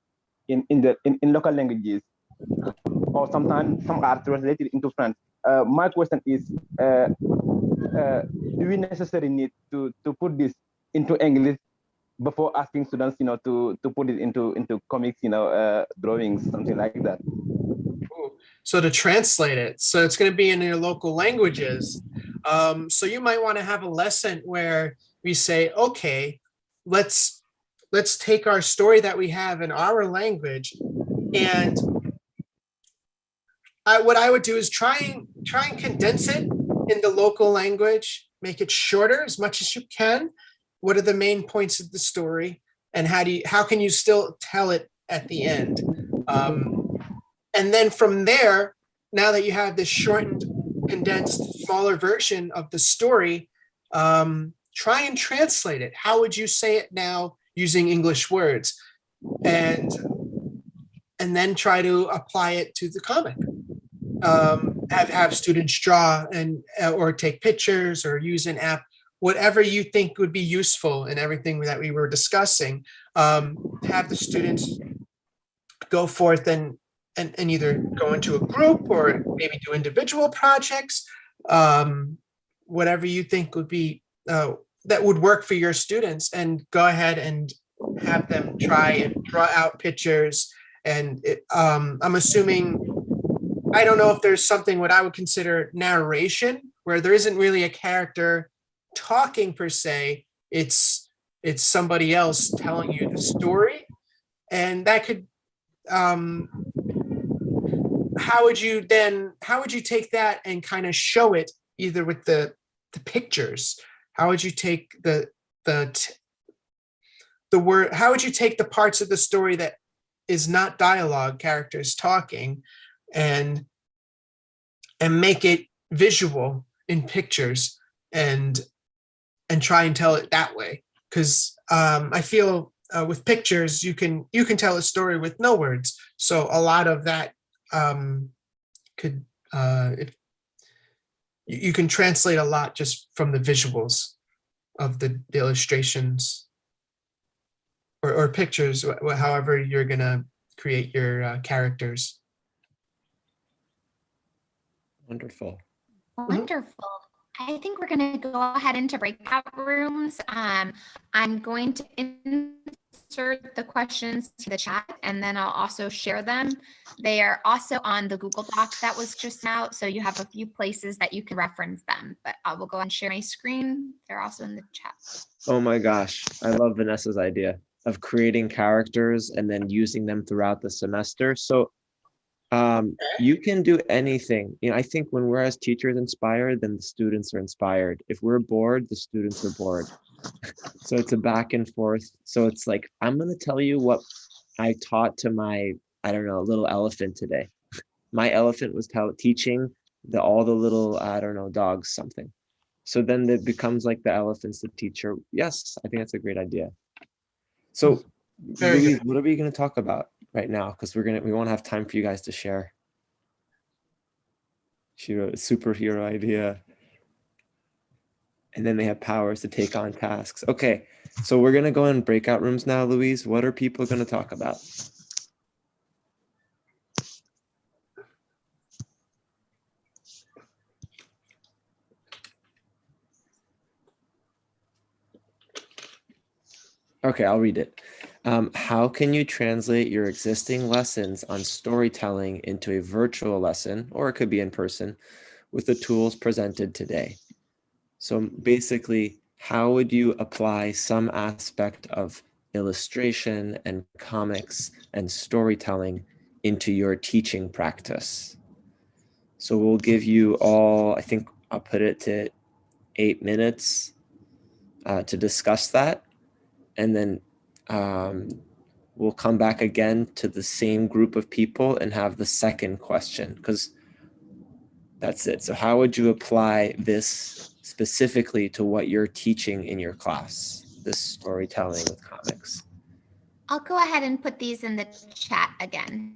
local languages, or sometimes some are translated into French. My question is, do we necessarily need to put this into English before asking students, to put it into comics, drawings, something like that? So to translate it, so it's going to be in your local languages. So you might want to have a lesson where we say, okay, let's take our story that we have in our language, and what I would do is try and condense it in the local language, make it shorter as much as you can. What are the main points of the story, and how can you still tell it at the end? And then from there, now that you have this shortened, condensed, smaller version of the story, try and translate it. How would you say it now using English words? And then try to apply it to the comic. Have students draw or take pictures or use an app, whatever you think would be useful in everything that we were discussing. Have the students go forth and either go into a group or maybe do individual projects, whatever you think would be that would work for your students, and go ahead and have them try and draw out pictures And I'm assuming, I don't know if there's something what I would consider narration, where there isn't really a character talking per se. It's somebody else telling you the story. And that could, how would you take that and kind of show it either with the pictures? How would you take the word, how would you take the parts of the story that is not dialogue, characters talking, and make it visual in pictures and try and tell it that way? Because I feel with pictures you can tell a story with no words, so a lot of that could if you can translate a lot just from the visuals of the illustrations or pictures, however you're gonna create your characters. Wonderful. Wonderful. I think we're going to go ahead into breakout rooms. I'm going to insert the questions to the chat, and then I'll also share them. They are also on the Google Doc that was just out, so you have a few places that you can reference them. But I will go and share my screen. They're also in the chat. Oh my gosh, I love Vanessa's idea of creating characters and then using them throughout the semester. So you can do anything. You know, I think when we're as teachers inspired, then the students are inspired. If we're bored, the students are bored. So it's a back and forth. So it's like, I'm going to tell you what I taught to my, I don't know, little elephant today. My elephant was teaching all the little, I don't know, dogs something. So then it becomes like the elephant's the teacher. Yes, I think that's a great idea. So Louise, what are we going to talk about right now? Because we won't have time for you guys to share. She wrote a superhero idea. And then they have powers to take on tasks. Okay, so we're going to go in breakout rooms now, Louise. What are people going to talk about? Okay, I'll read it. How can you translate your existing lessons on storytelling into a virtual lesson, or it could be in person, with the tools presented today? So basically, how would you apply some aspect of illustration and comics and storytelling into your teaching practice? So we'll give you all, I think I'll put it to 8 minutes to discuss that. And then we'll come back again to the same group of people and have the second question, because that's it. So how would you apply this specifically to what you're teaching in your class, this storytelling with comics? I'll go ahead and put these in the chat again.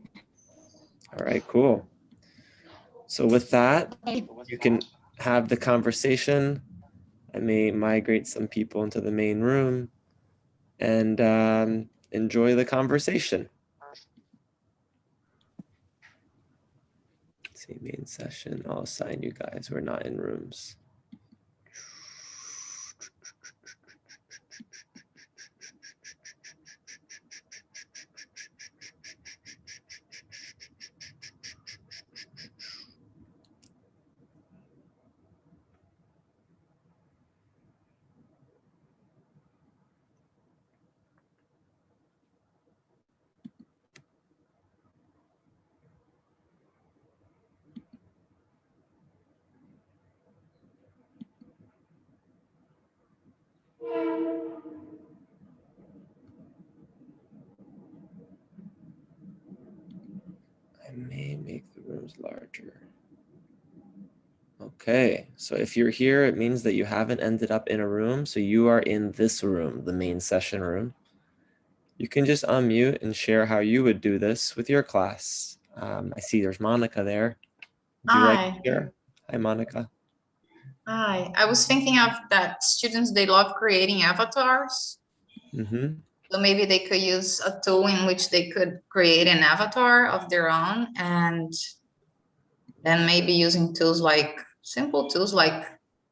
All right, cool. So with that, you can have the conversation. I may migrate some people into the main room and enjoy the conversation. Let's see, main session. I'll assign you guys. We're not in rooms. I may make the rooms larger. Okay, so if you're here, it means that you haven't ended up in a room. So you are in this room, the main session room. You can just unmute and share how you would do this with your class. I see there's Monica there. Would you like to share? Hi, Monica. Hi, I was thinking of that students, they love creating avatars. Mm-hmm. So maybe they could use a tool in which they could create an avatar of their own, and then maybe using tools like simple tools like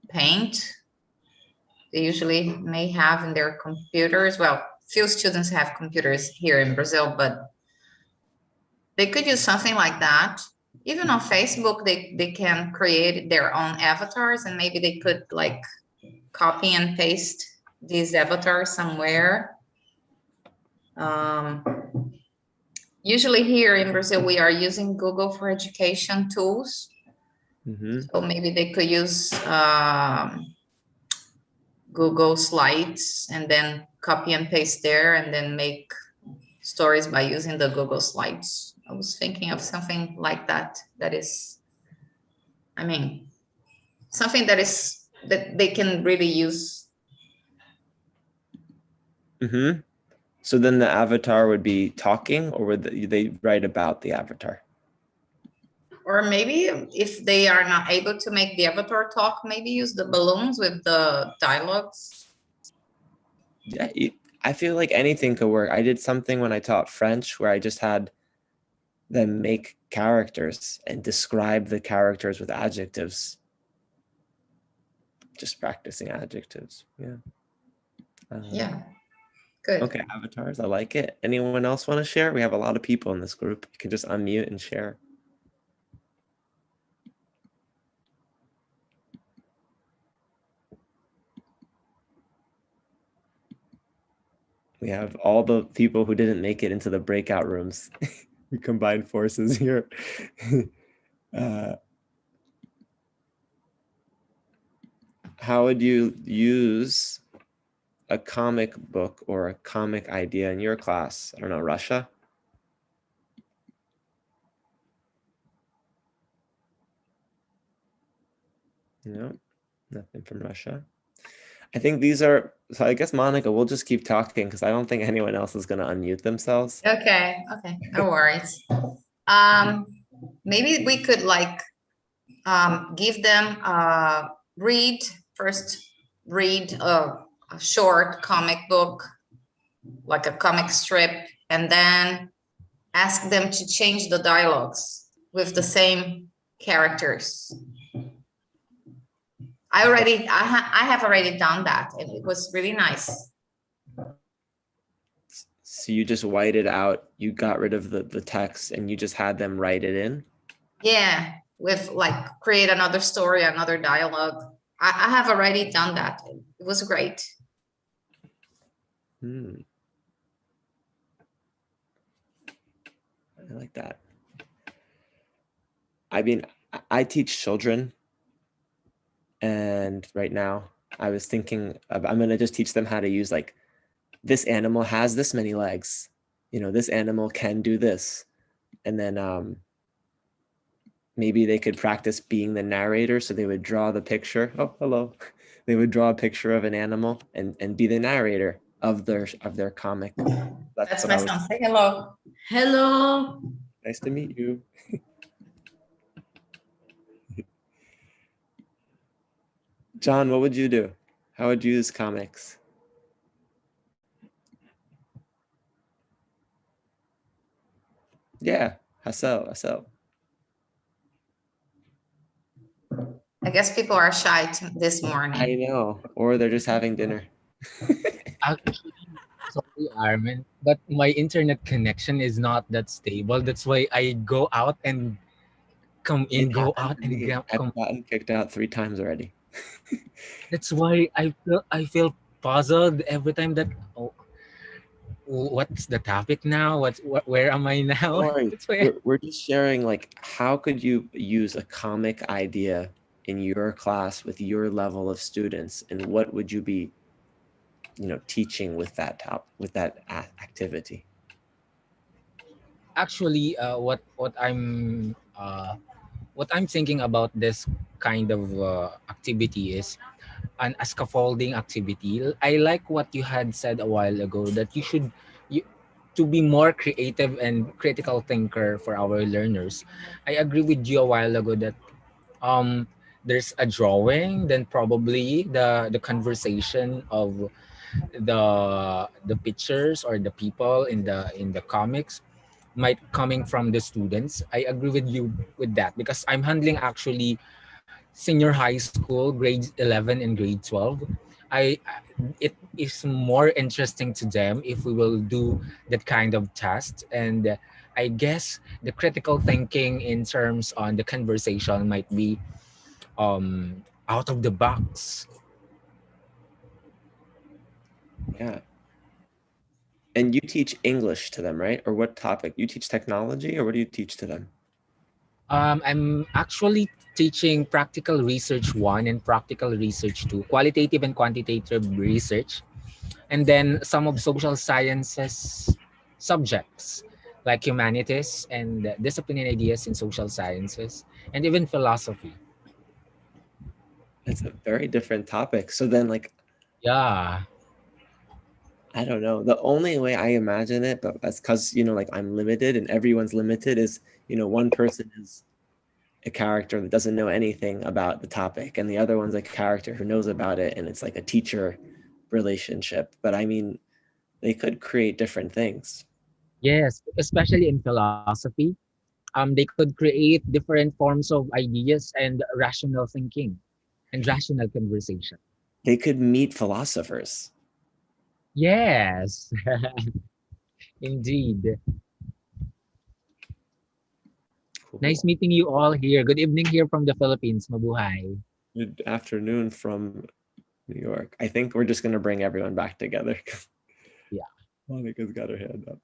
Paint. They usually may have in their computers. Well, few students have computers here in Brazil, but they could use something like that. Even on Facebook, they can create their own avatars, and maybe they could like copy and paste these avatars somewhere. Usually here in Brazil, we are using Google for education tools. So maybe they could use Google Slides and then copy and paste there and then make stories by using the Google Slides. I was thinking of something like that. That is, I mean, something that they can really use. So then the avatar would be talking, or would they write about the avatar? Or maybe if they are not able to make the avatar talk, maybe use the balloons with the dialogues. Yeah, I feel like anything could work. I did something when I taught French where I just had them make characters and describe the characters with adjectives. Just practicing adjectives. Yeah. Yeah. Good. Okay, avatars. I like it. Anyone else want to share? We have a lot of people in this group. You can just unmute and share. We have all the people who didn't make it into the breakout rooms. We combined forces here. How would you use a comic book or a comic idea in your class? I don't know, Russia? No, nothing from Russia. I think these are, so I guess, Monica, we'll just keep talking because I don't think anyone else is going to unmute themselves. Okay, no worries. Maybe we could like give them read a short comic book, like a comic strip, and then ask them to change the dialogues with the same characters. I have already done that, and it was really nice. So you just whited out, you got rid of the text and you just had them write it in? Yeah, with like create another story, another dialogue. I have already done that. It was great. I like that. I mean, I teach children, and right now I was thinking of, I'm going to just teach them how to use like, this animal has this many legs, you know, this animal can do this. And then maybe they could practice being the narrator. So they would draw the picture. Oh, hello. They would draw a picture of an animal and be the narrator of their comic. That's my son. Say hello. Hello. Nice to meet you. John, what would you do? How would you use comics? Yeah, Hassel. I guess people are shy this morning. I know, or they're just having dinner. Actually, sorry, Armin, but my internet connection is not that stable. That's why I go out and come in, go out and come. I've gotten kicked out 3 times already. That's why I feel puzzled every time that, oh, what's the topic now? Where am I now? We're just sharing, like, how could you use a comic idea in your class with your level of students, and what would you be, teaching with that activity? Actually, what I'm thinking about this kind of activity is a scaffolding activity. I like what you had said a while ago, that to be more creative and critical thinker for our learners. I agree with you a while ago that there's a drawing, then probably the conversation of the pictures or the people in the comics might coming from the students. I agree with you with that, because I'm handling actually senior high school, grades 11 and grade 12. It is more interesting to them if we will do that kind of test, and I guess the critical thinking in terms on the conversation might be out of the box. Yeah. And you teach English to them, right? Or what topic? You teach technology, or what do you teach to them? I'm actually teaching practical research 1 and practical research 2, qualitative and quantitative research, and then some of social sciences subjects like humanities and discipline and ideas in social sciences, and even philosophy. It's a very different topic. So then, like, Yeah. I don't know. The only way I imagine it, but that's because, you know, like I'm limited and everyone's limited, is, you know, one person is a character that doesn't know anything about the topic, and the other one's a character who knows about it, and it's like a teacher relationship. But I mean, they could create different things. Yes, especially in philosophy. They could create different forms of ideas and rational thinking and rational conversation. They could meet philosophers. Yes, indeed. Nice meeting you all here. Good evening here from the Philippines. Mabuhay. Good afternoon from New York. I think we're just going to bring everyone back together. Yeah. Monica's got her hand up.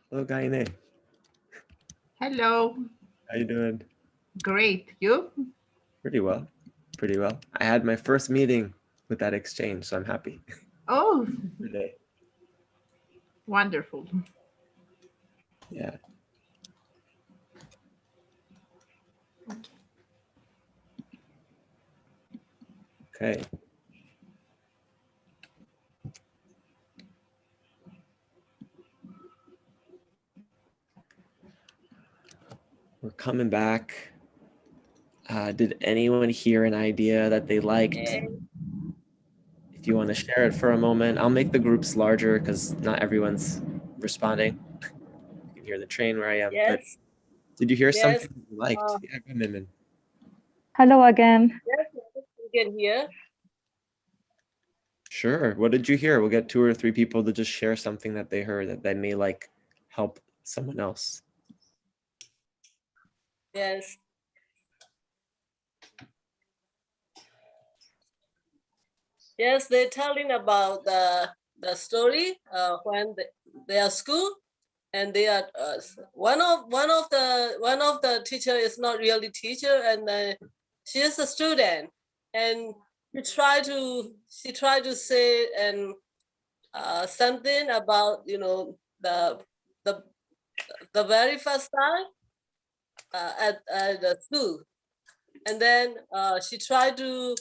Hello, Gaine. Hello. How you doing? Great. You? Pretty well. Pretty well. I had my first meeting with that exchange, so I'm happy. Oh, Today. wonderful. Yeah. Okay. We're coming back. Did anyone hear an idea that they liked? If you want to share it for a moment, I'll make the groups larger because not everyone's responding. You can hear the train where I am. But Yes. did you hear Yes. something you liked? Yeah, go, Min. Hello again. Yes, you can hear. Sure. What did you hear? We'll get 2 or 3 people to just share something that they heard that may like help someone else. Yes. Yes, they're telling about the story when they are school, and they are one of the teacher is not really teacher, and she is a student, and she tried to say and something about the the very first time at the school, and then she tried to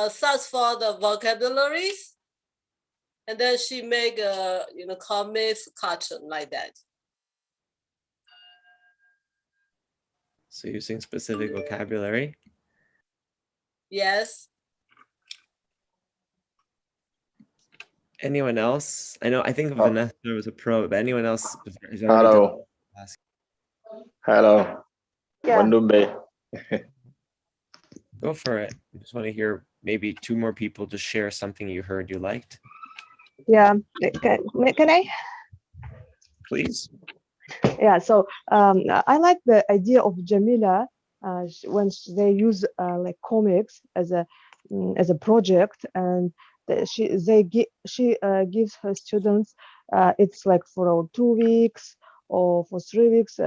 search for the vocabularies, and then she make a comics cartoon like that. So using specific vocabulary. Yes. Anyone else? I think Vanessa was a pro, but anyone else is already Hello. done the task? Hello. Yeah. Wandumbe. Go for it. I just want to hear maybe 2 more people just share something you heard you liked. Yeah. Can I? Please. Yeah. So I like the idea of Jamila when they use like comics as a project, and she gives her students it's like for 2 weeks or for 3 weeks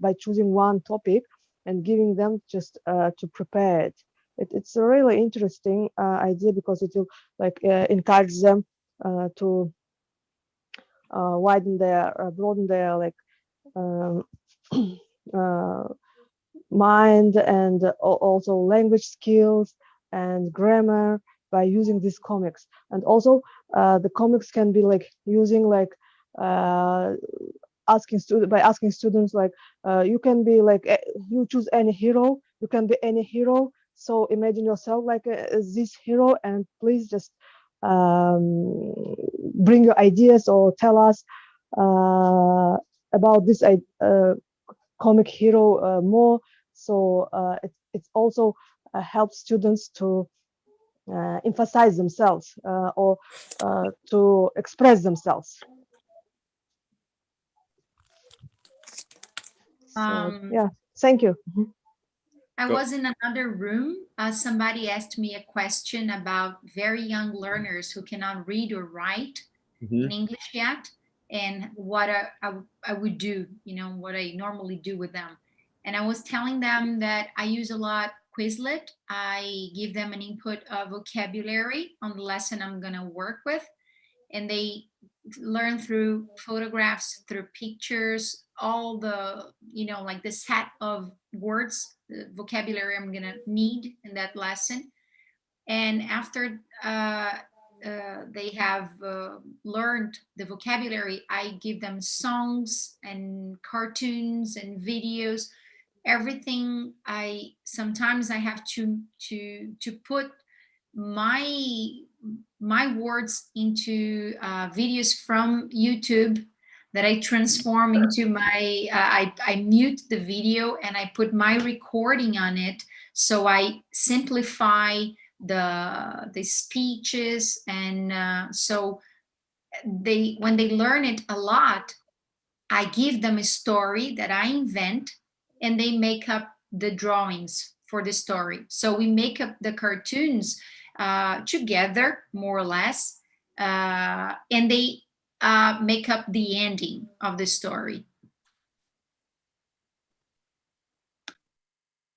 by choosing one topic and giving them just to prepare it. It's a really interesting idea because it will like encourage them to broaden their like um, mind, and also language skills and grammar by using these comics. And also the comics can be like using like asking students like you can be like you choose any hero, you can be any hero, so imagine yourself like this hero, and please just bring your ideas or tell us about this comic hero more. So it's also helps students to emphasize themselves or to express themselves. So, yeah, thank you. I was in another room. Somebody asked me a question about very young learners who cannot read or write in English yet, and what I would do, what I normally do with them. And I was telling them that I use a lot Quizlet. I give them an input of vocabulary on the lesson I'm going to work with, and they learn through photographs, through pictures, all the, like the set of words, the vocabulary I'm gonna need in that lesson. And after they have learned the vocabulary, I give them songs and cartoons and videos, everything. Sometimes I have to put my words into videos from YouTube that I transform into my, I mute the video and I put my recording on it. So I simplify the speeches. And so when they learn it a lot, I give them a story that I invent, and they make up the drawings for the story. So we make up the cartoons together, more or less, and they make up the ending of the story.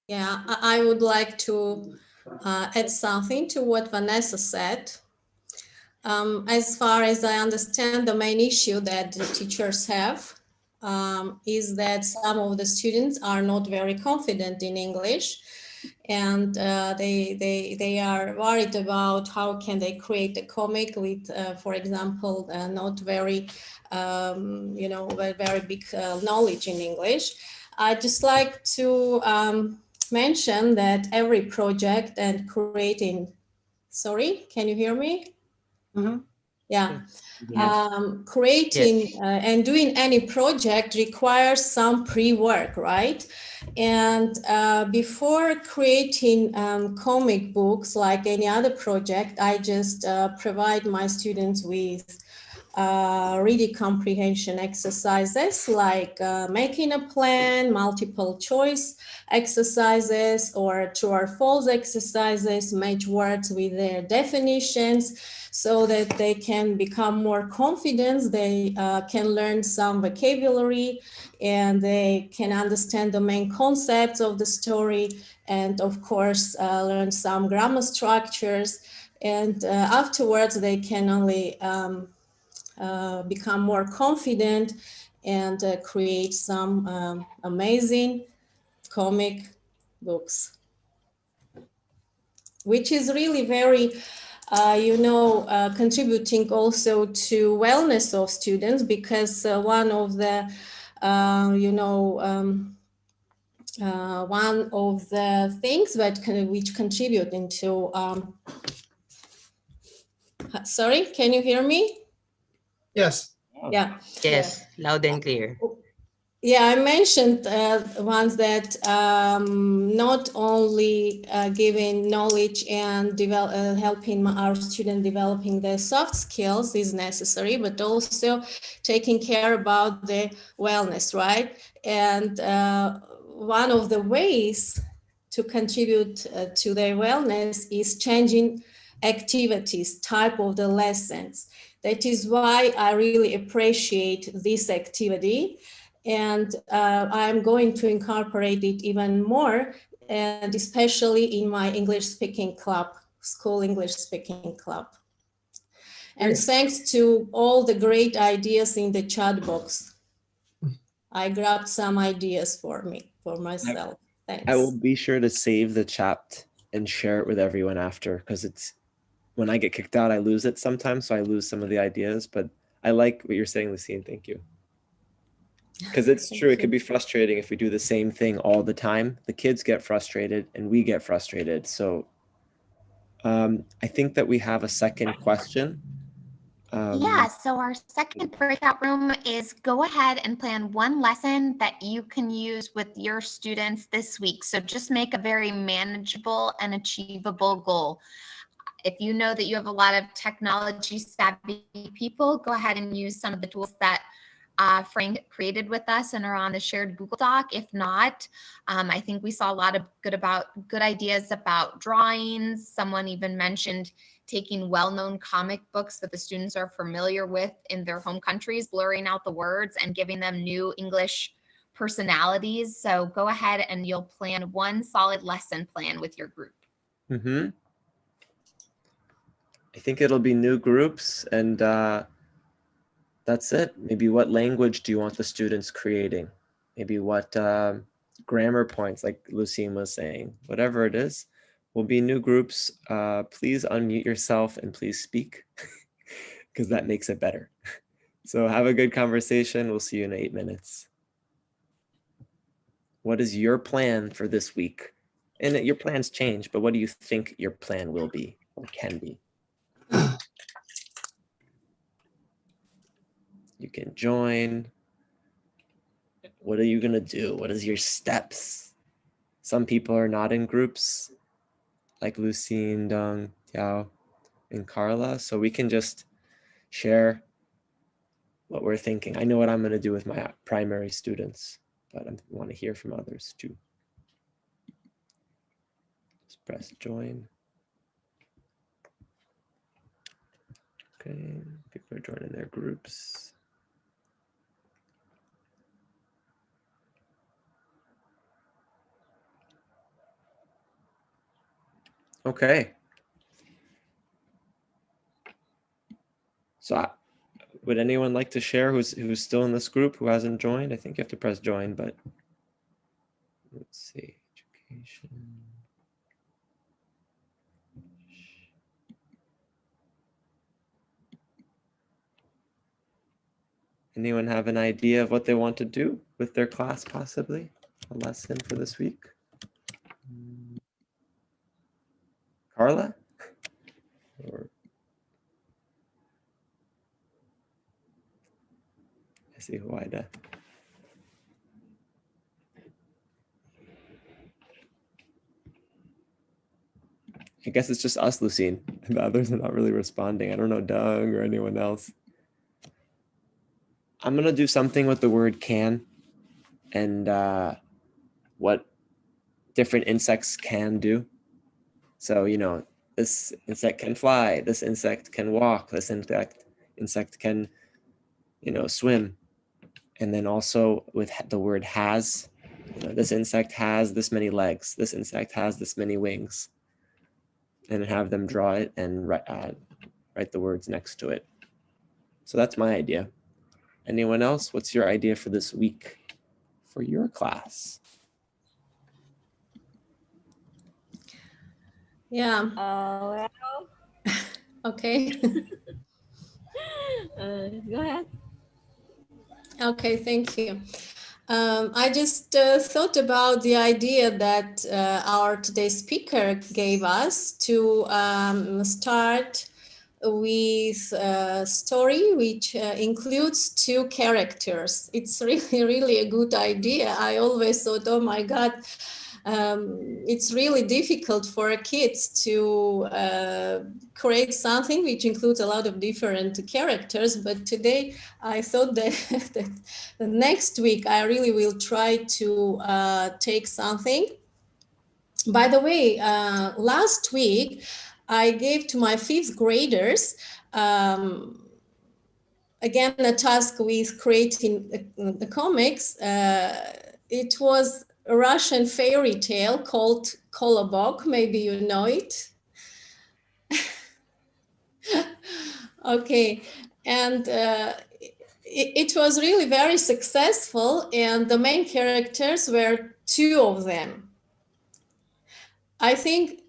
Yeah, I would like to add something to what Vanessa said. As far as I understand, the main issue that the teachers have is that some of the students are not very confident in English, and they are worried about how can they create a comic with, for example, not very, very big knowledge in English. I'd just like to mention that every project and creating, sorry, can you hear me? Yeah. Creating and doing any project requires some pre-work, right? And before creating comic books like any other project, I just provide my students with reading comprehension exercises like making a plan, multiple choice exercises, or true or false exercises, match words with their definitions, so that they can become more confident, they can learn some vocabulary, and they can understand the main concepts of the story, and of course learn some grammar structures, and afterwards they can only become more confident and create some amazing comic books, which is really very contributing also to wellness of students, because one of the one of the things that which contribute into sorry, can you hear me? Yes. Yeah. Yes, loud and clear. Yeah, I mentioned ones that not only giving knowledge and helping our student developing their soft skills is necessary, but also taking care about their wellness, right? And one of the ways to contribute to their wellness is changing activities, type of the lessons. That is why I really appreciate this activity. And I'm going to incorporate it even more, and especially in my English speaking club, school English speaking club. And thanks to all the great ideas in the chat box, I grabbed some ideas for myself. Thanks. I will be sure to save the chat and share it with everyone after, because it's when I get kicked out, I lose it sometimes. So I lose some of the ideas, but I like what you're saying, Lucine. Thank you. Because it's true, it could be frustrating if we do the same thing all the time. The kids get frustrated and we get frustrated. So I think that we have a second question. Yeah, so our second breakout room is go ahead and plan one lesson that you can use with your students this week. So just make a very manageable and achievable goal. If you know that you have a lot of technology savvy people, go ahead and use some of the tools that Frank created with us and are on the shared Google Doc. If not, I think we saw a lot of good ideas about drawings. Someone even mentioned taking well-known comic books that the students are familiar with in their home countries, blurring out the words and giving them new English personalities. So go ahead and you'll plan one solid lesson plan with your group. Mm-hmm. I think it'll be new groups, and that's it. Maybe what language do you want the students creating? Maybe what grammar points, like Lucine was saying, whatever it is, will be new groups. Please unmute yourself and please speak, because that makes it better. So have a good conversation. We'll see you in 8 minutes. What is your plan for this week? And your plans change, but what do you think your plan will be or can be? You can join. What are you gonna do? What is your steps? Some people are not in groups, like Lucine, Dong, Tiao, and Carla. So we can just share what we're thinking. I know what I'm gonna do with my primary students, but I want to hear from others too. Just press join. Okay, people are joining their groups. Okay. So would anyone like to share who's still in this group, who hasn't joined? I think you have to press join, but let's see. Education. Anyone have an idea of what they want to do with their class, possibly? A lesson for this week? Carla? Or I see Huida. I guess it's just us, Lucine. The others are not really responding. I don't know Doug or anyone else. I'm gonna do something with the word can and what different insects can do. So, you know, this insect can fly, this insect can walk, this insect can, you know, swim. And then also with the word has, you know, this insect has this many legs, this insect has this many wings, and have them draw it and write the words next to it. So that's my idea. Anyone else? What's your idea for this week for your class? Yeah. Well, Okay. go ahead. Okay, thank you. I just thought about the idea that our today's speaker gave us to start with a story which includes 2 characters. It's really, really a good idea. I always thought, oh my God, it's really difficult for kids to create something which includes a lot of different characters. But today I thought that, that the next week I really will try to take something. By the way, last week I gave to my 5th graders again a task with creating the comics. It was a Russian fairy tale called Kolobok. Maybe you know it. Okay, and it was really very successful, and the main characters were 2 of them. I think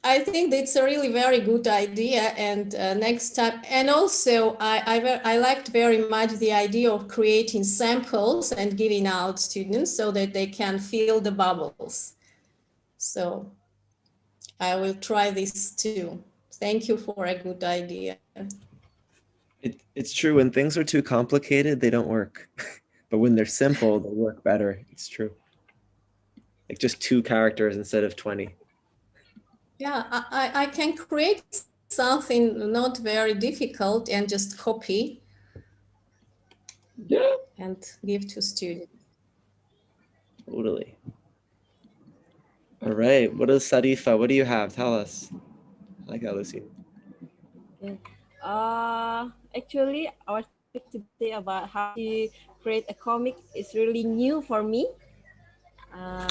that's a really very good idea. And next time, and also I liked very much the idea of creating samples and giving out students so that they can fill the bubbles. So I will try this too. Thank you for a good idea. It's true. When things are too complicated, they don't work. But when they're simple, they work better. It's true. Like just 2 characters instead of 20. Yeah, I can create something not very difficult and just copy and give to students. Totally. All right. What is Sarifa? What do you have? Tell us. I like Lucy. Okay. Actually, our topic today about how to create a comic is really new for me. Uh,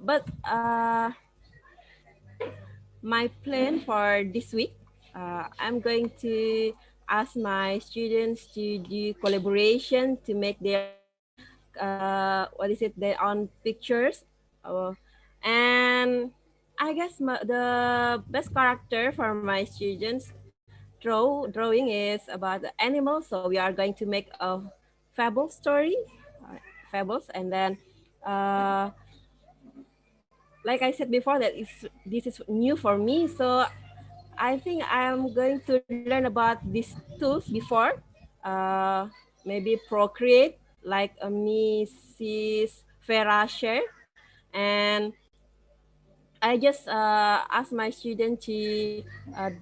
but my plan for this week, I'm going to ask my students to do collaboration to make their own, their own pictures. And I guess the best character for my students drawing is about the animals. So we are going to make a fable story, fables, and then like I said before, this is new for me. So I think I'm going to learn about these tools before, maybe Procreate, like Mrs. Farah share, and I just ask my students to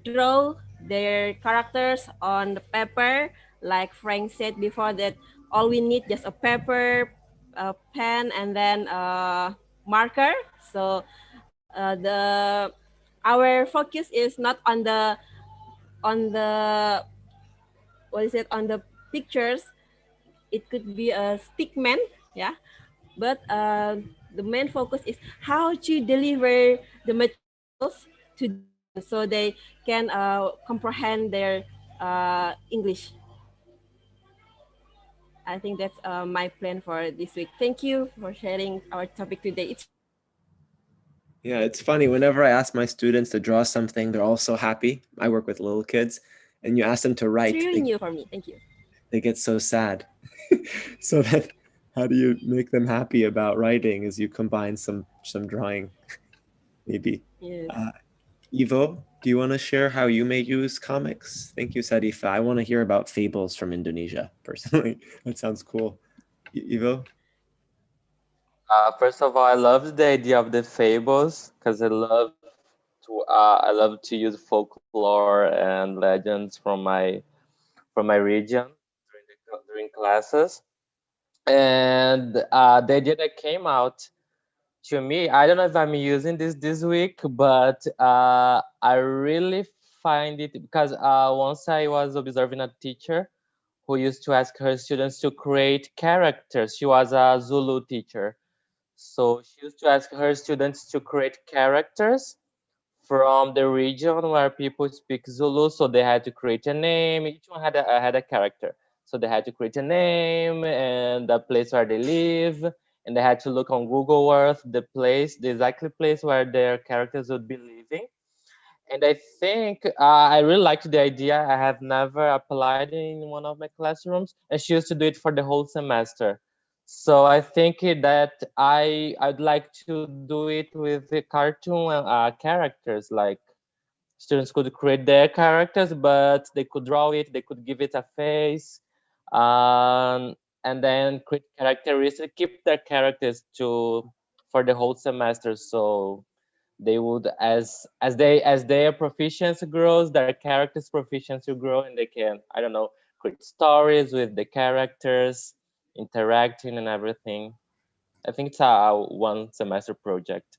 draw their characters on the paper, like Frank said before that all we need just a paper, a pen, and then a marker. So our focus is not on the on the pictures. It could be a stickman, yeah, but the main focus is how to deliver the materials to the students so they can comprehend their English. I think that's my plan for this week. Thank you for sharing our topic today. Yeah, it's funny. Whenever I ask my students to draw something, they're all so happy. I work with little kids, and you ask them to write. It's really new for me. Thank you. They get so sad. So then, how do you make them happy about writing? Is you combine some drawing, maybe. Yes. Ivo, do you want to share how you may use comics? Thank you, Sarifa. I want to hear about fables from Indonesia, personally. That sounds cool. Ivo? First of all, I love the idea of the fables because I love to use folklore and legends from my region during classes. And the idea that came out to me, I don't know if I'm using this week, but I really find it because once I was observing a teacher who used to ask her students to create characters. She was a Zulu teacher. So she used to ask her students to create characters from the region where people speak Zulu. So they had to create a name. Each one had a character. So they had to create a name and the place where they live. And they had to look on Google Earth, the exact place where their characters would be living. And I think I really liked the idea. I have never applied in one of my classrooms, and she used to do it for the whole semester. So I think that I'd like to do it with the cartoon characters. Like students could create their characters, but they could draw it. They could give it a face, and then create characteristics. Keep their characters for the whole semester. So they would as their proficiency grows, their characters proficiency will grow, and they can, I don't know, create stories with the characters interacting and everything. I think it's a 1 semester project.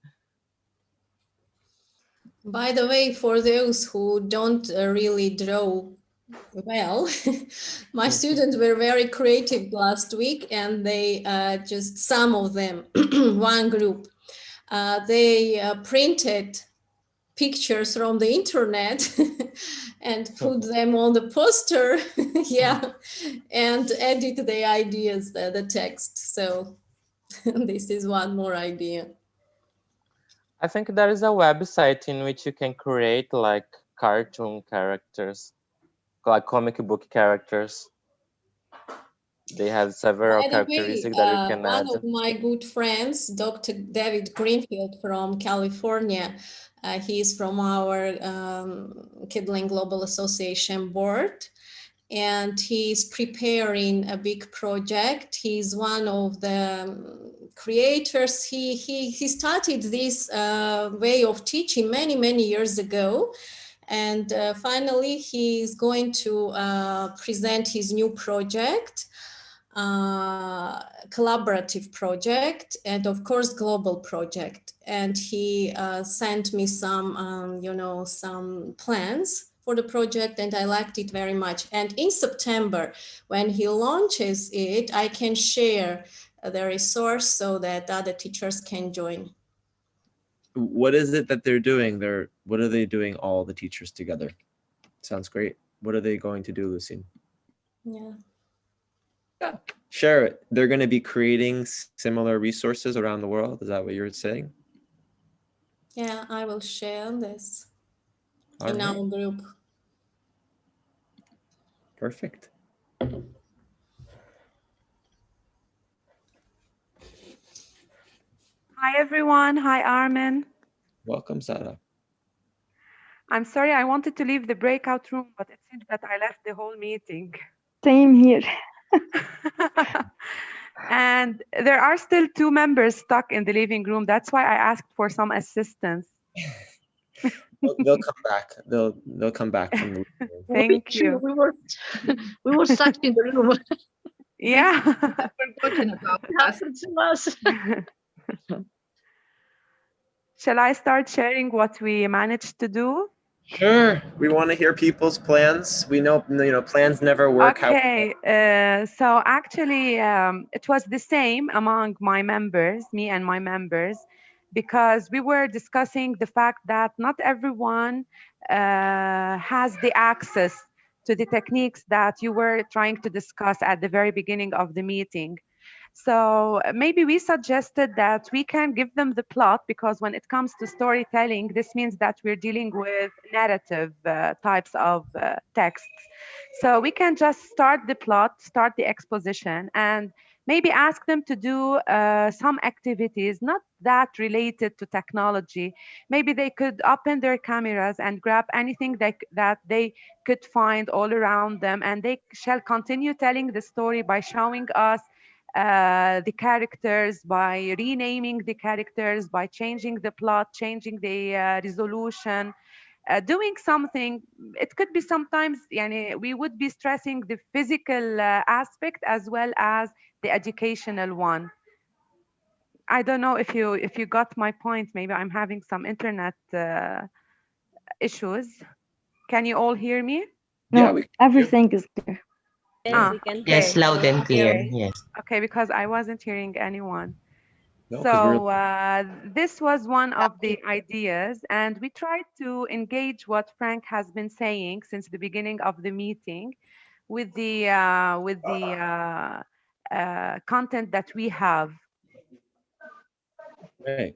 By the way, for those who don't really draw well, my students were very creative last week, and they just some of them, one group, they printed pictures from the internet and put them on the poster, yeah, and edit the ideas, the text. So this is one more idea. I think there is a website in which you can create like cartoon characters, like comic book characters. they have several By the way, characteristics that you can one add. of my good friends, Dr. David Greenfield from California, he's from our Kidling Global Association board, and he's preparing a big project. He's one of the creators. He started this way of teaching many years ago. And finally, he's going to present his new project, collaborative project, and of course global project. And he sent me some some plans for the project, and I liked it very much. And in September, when he launches it, I can share the resource so that other teachers can join. What is it that they're doing? What are they doing, all the teachers together? Sounds great. What are they going to do, Lucine? Yeah. Share it. They're going to be creating similar resources around the world. Is that what you're saying? Yeah, I will share this All in right. our group. Perfect. Hi, everyone. Hi, Armin. Welcome, Sarah. I'm sorry, I wanted to leave the breakout room, but it seems that I left the whole meeting. Same here. And there are still 2 members stuck in the living room. That's why I asked for some assistance. They'll come back. They'll come back from the living room. Thank you. We were stuck in the room. Yeah. Forgotten about happens to us. Shall I start sharing what we managed to do? Sure. We want to hear people's plans. We know, plans never work. Okay, so actually it was the same among my members, me and my members, because we were discussing the fact that not everyone has the access to the techniques that you were trying to discuss at the very beginning of the meeting. So maybe we suggested that we can give them the plot, because when it comes to storytelling, this means that we're dealing with narrative types of texts. So we can just start the plot, start the exposition, and maybe ask them to do some activities, not that related to technology. Maybe they could open their cameras and grab anything that they could find all around them, and they shall continue telling the story by showing us the characters, by renaming the characters, by changing the plot, changing the resolution, doing something. It could be sometimes we would be stressing the physical aspect as well as the educational one. I don't know if you got my point. Maybe I'm having some internet issues. Can you all hear me? No, everything is clear. Yes, we can Yes, hear. loud and clear. Okay. Yes. Okay, because I wasn't hearing anyone. No, So this was one of the ideas, and we tried to engage what Frank has been saying since the beginning of the meeting with the content that we have. Right.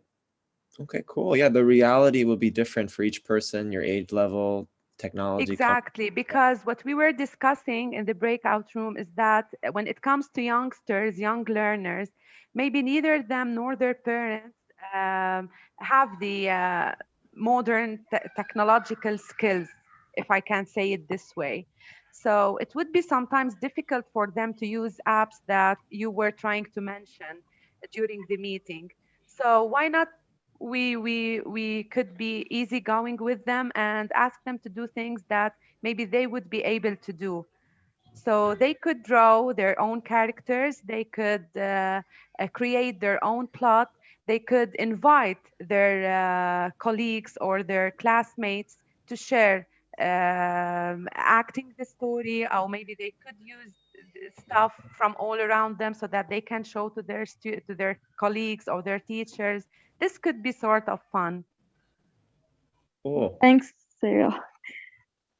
Okay, cool. Yeah, the reality will be different for each person, your age level, technology. Exactly, because what we were discussing in the breakout room is that when it comes to youngsters, young learners, maybe neither them nor their parents have the modern technological skills, if I can say it this way. So it would be sometimes difficult for them to use apps that you were trying to mention during the meeting. So why not we could be easygoing with them and ask them to do things that maybe they would be able to do. So they could draw their own characters, they could create their own plot, they could invite their colleagues or their classmates to share acting the story, or maybe they could use stuff from all around them so that they can show to their colleagues or their teachers. This could be sort of fun. Cool. Thanks, Sarah.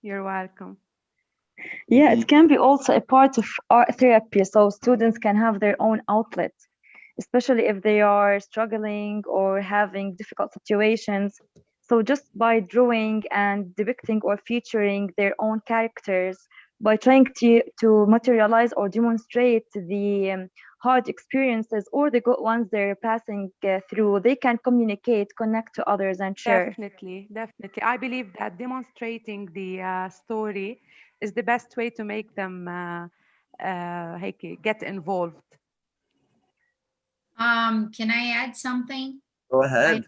You're welcome. Yeah, it can be also a part of art therapy, so students can have their own outlet, especially if they are struggling or having difficult situations. So just by drawing and depicting or featuring their own characters, by trying to materialize or demonstrate the hard experiences or the good ones they're passing through, they can communicate, connect to others, and share. Definitely, definitely. I believe that demonstrating the story is the best way to make them get involved. Can I add something? Go ahead.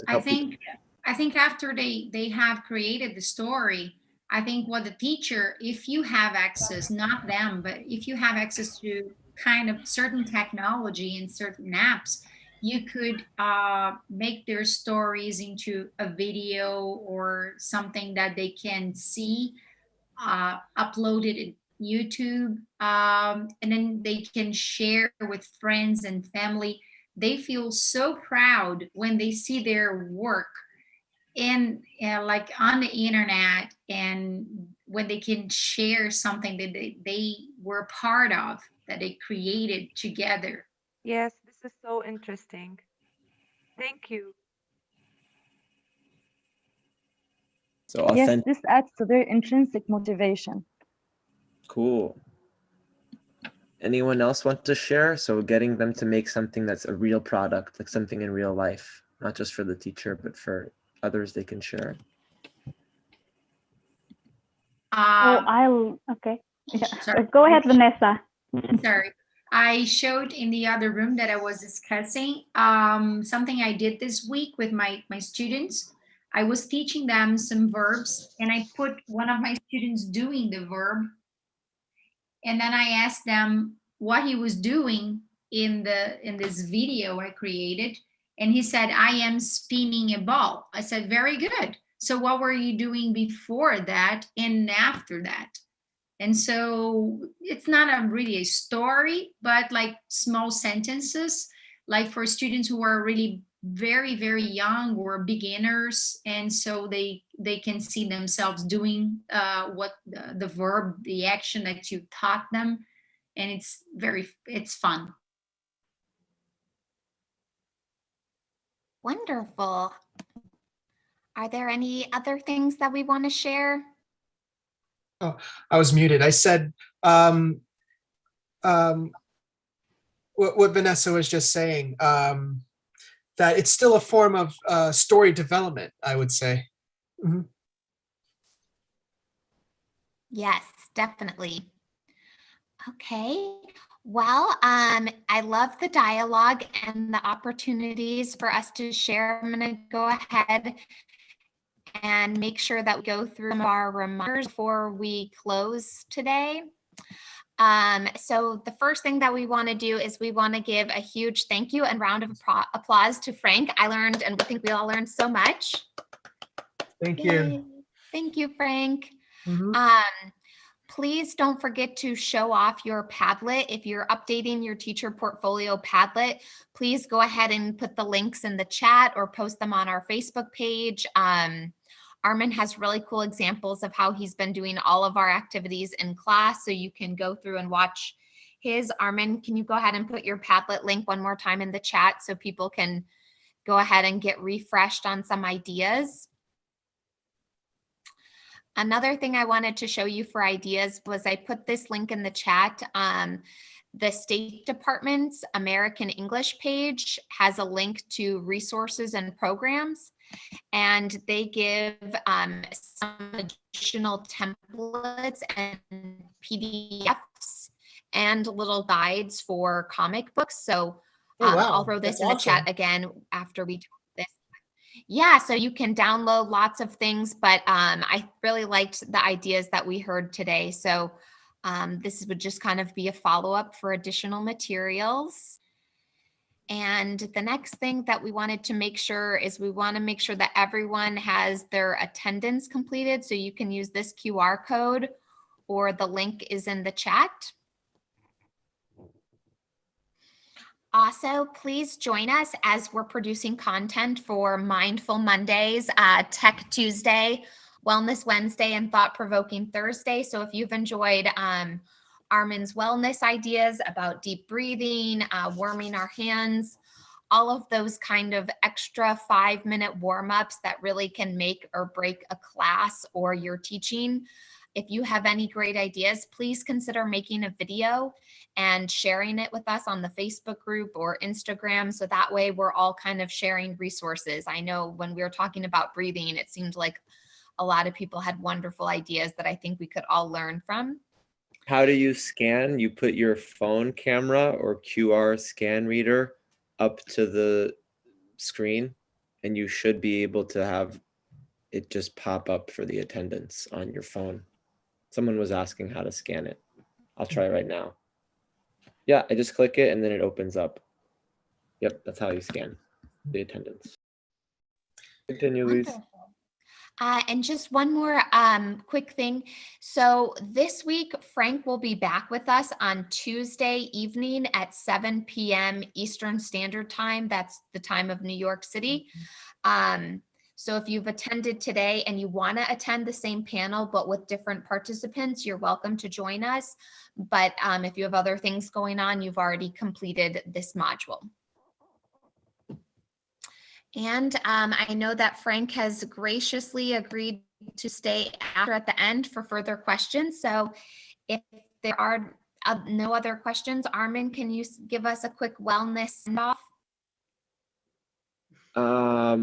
I think after they have created the story, I think what the teacher, if you have access, not them, but if you have access to kind of certain technology and certain apps, you could make their stories into a video or something that they can see, uploaded in YouTube, and then they can share with friends and family. They feel so proud when they see their work in like on the internet, and when they can share something that they were part of, that they created together. Yes, this is so interesting. Thank you. So Yes, authentic. this adds to their intrinsic motivation. Cool. Anyone else want to share? So getting them to make something that's a real product, like something in real life, not just for the teacher, but for others they can share. Okay. Yeah. Sorry. Go ahead, Vanessa. Sorry. I showed in the other room that I was discussing something I did this week with my students. I was teaching them some verbs, and I put one of my students doing the verb, and then I asked them what he was doing in this video I created, and he said, I am spinning a ball. I said, very good. So what were you doing before that and after that? And so it's not really a story, but like small sentences, like for students who are really very, very young or beginners. And so they can see themselves doing what the verb, the action that you taught them. And it's fun. Wonderful. Are there any other things that we want to share? Oh, I was muted. I said what Vanessa was just saying, that it's still a form of story development, I would say. Mm-hmm. Yes, definitely. Okay. Well, I love the dialogue and the opportunities for us to share. I'm going to go ahead and make sure that we go through our reminders before we close today. So the first thing that we want to do is we want to give a huge thank you and round of applause to Frank. I learned, and I think we all learned so much. Thank Yay. you. Thank you, Frank. Mm-hmm. Please don't forget to show off your Padlet. If you're updating your teacher portfolio Padlet, please go ahead and put the links in the chat or post them on our Facebook page. Armin has really cool examples of how he's been doing all of our activities in class, so you can go through and watch his. Armin, can you go ahead and put your Padlet link one more time in the chat so people can go ahead and get refreshed on some ideas? Another thing I wanted to show you for ideas was I put this link in the chat. The State Department's American English page has a link to resources and programs, and they give some additional templates and PDFs and little guides for comic books. So wow. I'll throw this That's in the awesome. chat again after we do this. Yeah, so you can download lots of things, but I really liked the ideas that we heard today. So this would just kind of be a follow-up for additional materials. And the next thing that we wanted to make sure is we want to make sure that everyone has their attendance completed. So you can use this QR code, or the link is in the chat. Also, please join us as we're producing content for Mindful Mondays, Tech Tuesday, Wellness Wednesday, and Thought Provoking Thursday. So if you've enjoyed Armin's wellness ideas about deep breathing, warming our hands, all of those kind of extra 5-minute warm-ups that really can make or break a class or your teaching, if you have any great ideas, please consider making a video and sharing it with us on the Facebook group or Instagram. So that way we're all kind of sharing resources. I know when we were talking about breathing, it seemed like a lot of people had wonderful ideas that I think we could all learn from. How do you scan? You put your phone camera or QR scan reader up to the screen, and you should be able to have it just pop up for the attendance on your phone. Someone was asking how to scan it. I'll try right now. Yeah, I just click it and then it opens up. Yep, that's how you scan the attendance. Continue, Lise. And just one more quick thing. So this week, Frank will be back with us on Tuesday evening at 7 p.m. Eastern Standard Time. That's the time of New York City. So if you've attended today and you want to attend the same panel, but with different participants, you're welcome to join us. But if you have other things going on, you've already completed this module. And I know that Frank has graciously agreed to stay after at the end for further questions. So if there are no other questions, Armin, can you give us a quick wellness send-off? I'll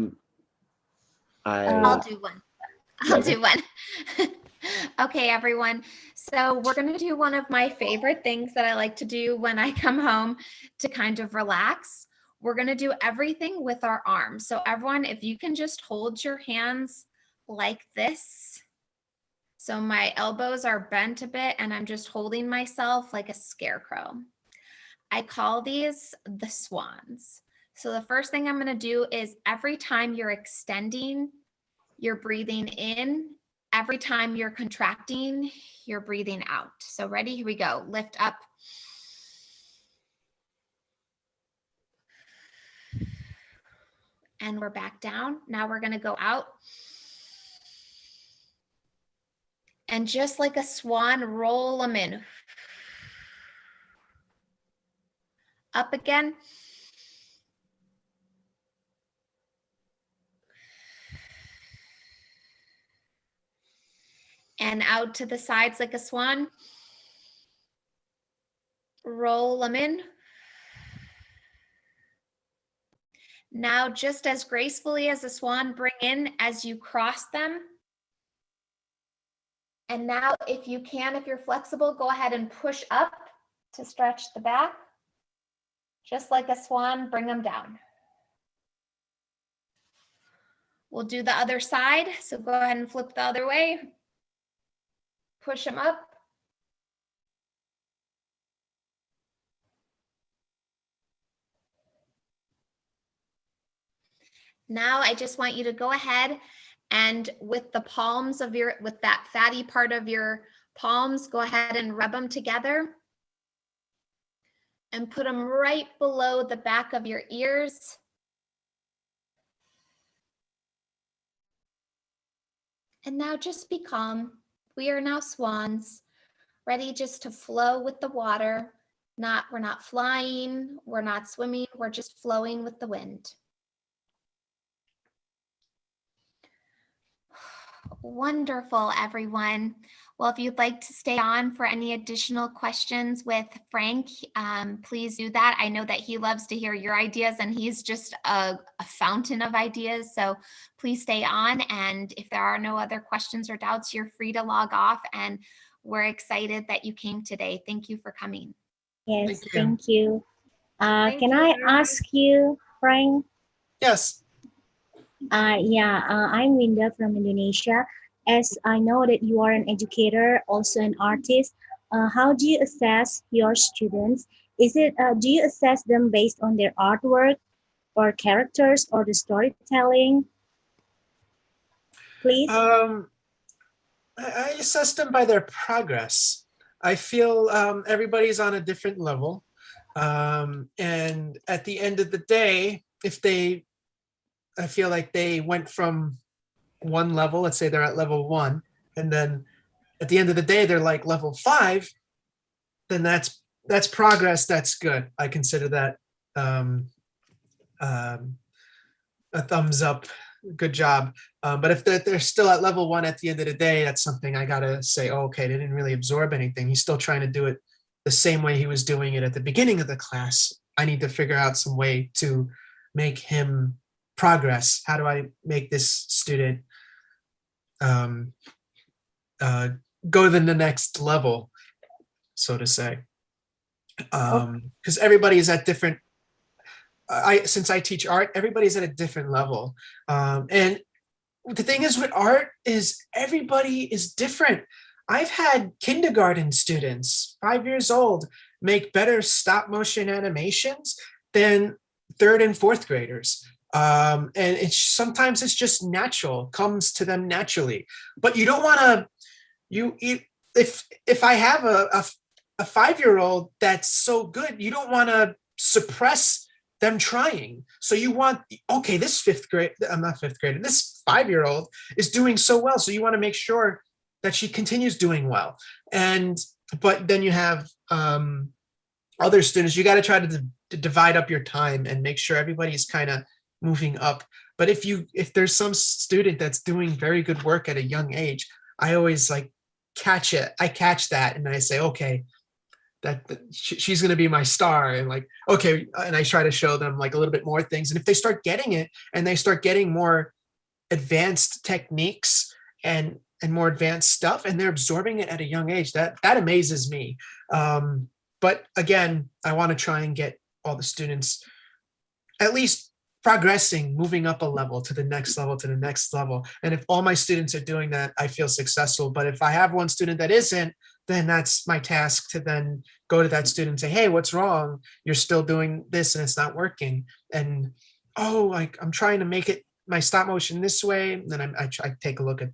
do one. I'll do one. Okay, everyone. So we're going to do one of my favorite things that I like to do when I come home to kind of relax. We're going to do everything with our arms. So everyone, if you can just hold your hands like this. So my elbows are bent a bit and I'm just holding myself like a scarecrow. I call these the swans. So the first thing I'm going to do is every time you're extending, you're breathing in. Every time you're contracting, you're breathing out. So ready? Here we go. Lift up. And we're back down. Now we're going to go out. And just like a swan, roll them in. Up again. And out to the sides like a swan. Roll them in. Now, just as gracefully as a swan, bring in as you cross them. And now, if you can, if you're flexible, go ahead and push up to stretch the back. Just like a swan, bring them down. We'll do the other side. So go ahead and flip the other way. Push them up. Now I just want you to go ahead and with the palms of with that fatty part of your palms, go ahead and rub them together and put them right below the back of your ears. And now just be calm. We are now swans, ready just to flow with the water. We're not flying, we're not swimming, we're just flowing with the wind. Wonderful, everyone. Well, if you'd like to stay on for any additional questions with Frank, please do that. I know that he loves to hear your ideas and he's just a fountain of ideas. So please stay on. And if there are no other questions or doubts, you're free to log off. And we're excited that you came today. Thank you for coming. Yes, thank you. Can I ask you, Frank? Yes. I'm Winda from Indonesia. As I know that you are an educator, also an artist, how do you assess your students? Do you assess them based on their artwork or characters or the storytelling? Please. I assess them by their progress. I feel everybody's on a different level. And at the end of the day, I feel like they went from one level, let's say they're at level 1, and then at the end of the day, they're like level 5, then that's progress, that's good. I consider that a thumbs up good job. But if they're still at level 1 at the end of the day, that's something I gotta say, oh, okay, they didn't really absorb anything. He's still trying to do it the same way he was doing it at the beginning of the class. I need to figure out some way to make him progress. How do I make this student go to the next level, so to say? Because everybody is at different, since I teach art, everybody's at a different level. And the thing is with art is everybody is different. I've had kindergarten students, 5 years old, make better stop motion animations than 3rd and 4th graders. And sometimes it's just natural, comes to them naturally. But you don't want to, if I have a 5-year-old that's so good, you don't want to suppress them trying. So you want, okay, this 5th grade, I'm not 5th grader, this 5-year-old is doing so well. So you want to make sure that she continues doing well. But then you have other students, you got to try to divide up your time and make sure everybody's kind of moving up. But if there's some student that's doing very good work at a young age, I always like catch it. I catch that and I say, okay, that she's going to be my star, and like, okay. And I try to show them like a little bit more things. And if they start getting it and they start getting more advanced techniques and more advanced stuff, and they're absorbing it at a young age, that amazes me. But again, I want to try and get all the students at least progressing, moving up a level to the next level, to the next level. And if all my students are doing that, I feel successful. But if I have one student that isn't, then that's my task to then go to that student and say, hey, what's wrong? You're still doing this and it's not working. And, oh, like I'm trying to make it my stop motion this way. And then I take a look at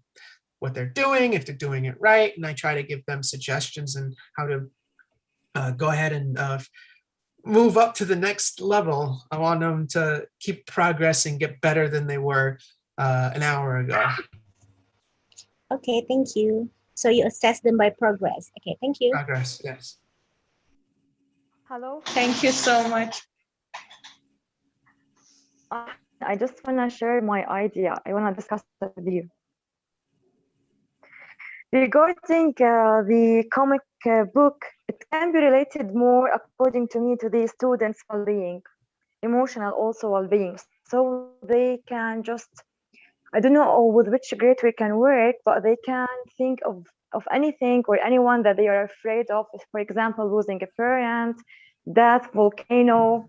what they're doing, if they're doing it right. And I try to give them suggestions and how to go ahead and move up to the next level. I want them to keep progressing, get better than they were an hour ago. Okay, thank you. So you assess them by progress. Okay, thank you. Progress, yes. Hello. Thank you so much. I just want to share my idea. I want to discuss it with you. Regarding the comic book, it can be related more, according to me, to the students' well-being, emotional also well-being. So they can just, I don't know with which grade we can work, but they can think of anything or anyone that they are afraid of. For example, losing a parent, death, volcano,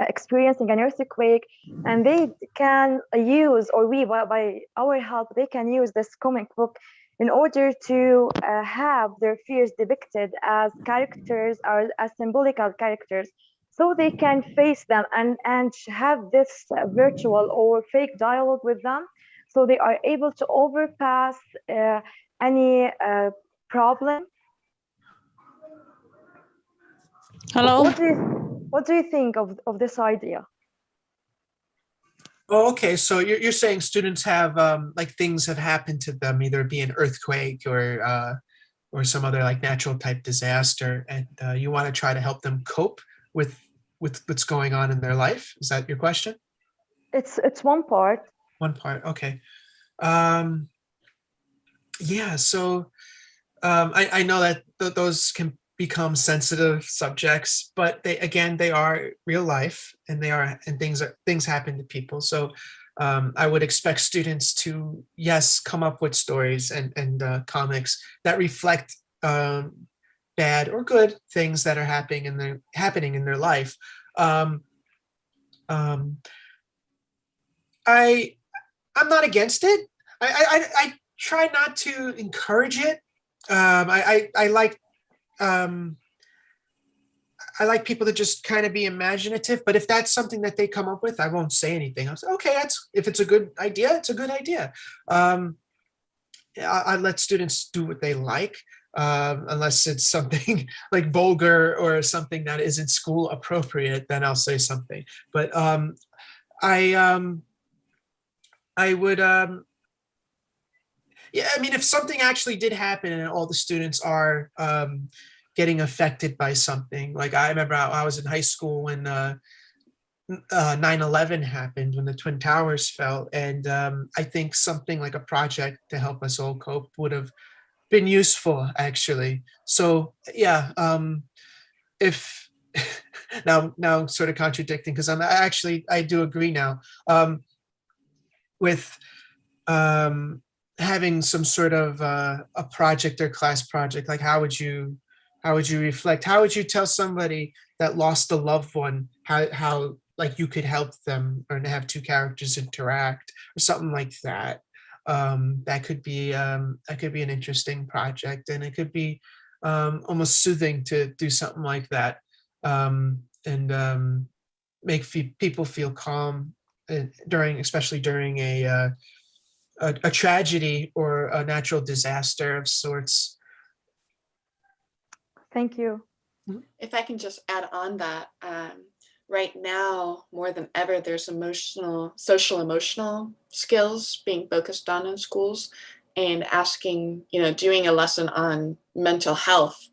experiencing an earthquake, and they can use, or we, by our help, they can use this comic book in order to have their fears depicted as characters or as symbolical characters, so they can face them and have this virtual or fake dialogue with them, so they are able to overpass any problem. Hello. What do you think of this idea? Oh, okay. So you're saying students have like things have happened to them, either be an earthquake or some other like natural type disaster, and you want to try to help them cope with what's going on in their life. Is that your question? It's one part. One part. Okay. Yeah. So I know that those can become sensitive subjects, but they are real life, and things happen to people. So I would expect students to, yes, come up with stories and comics that reflect bad or good things that are happening in their life. I'm not against it. I try not to encourage it. I like people to just kind of be imaginative, but if that's something that they come up with, I won't say anything. I'll say, okay, if it's a good idea, it's a good idea. I let students do what they like, unless it's something like vulgar or something that isn't school appropriate, then I'll say something. But I would, yeah, I mean, if something actually did happen and all the students are getting affected by something, like I remember I was in high school when 9/11 happened, when the Twin Towers fell. And I think something like a project to help us all cope would have been useful, actually. So yeah, if now sort of contradicting, because I do agree now with having some sort of a project or class project. Like how would you reflect? How would you tell somebody that lost a loved one how like you could help them, or have two characters interact or something like that? That could be an interesting project, and it could be almost soothing to do something like that, and make people feel calm especially during a tragedy or a natural disaster of sorts. Thank you. If I can just add on that, right now, more than ever, there's social emotional skills being focused on in schools, and asking, doing a lesson on mental health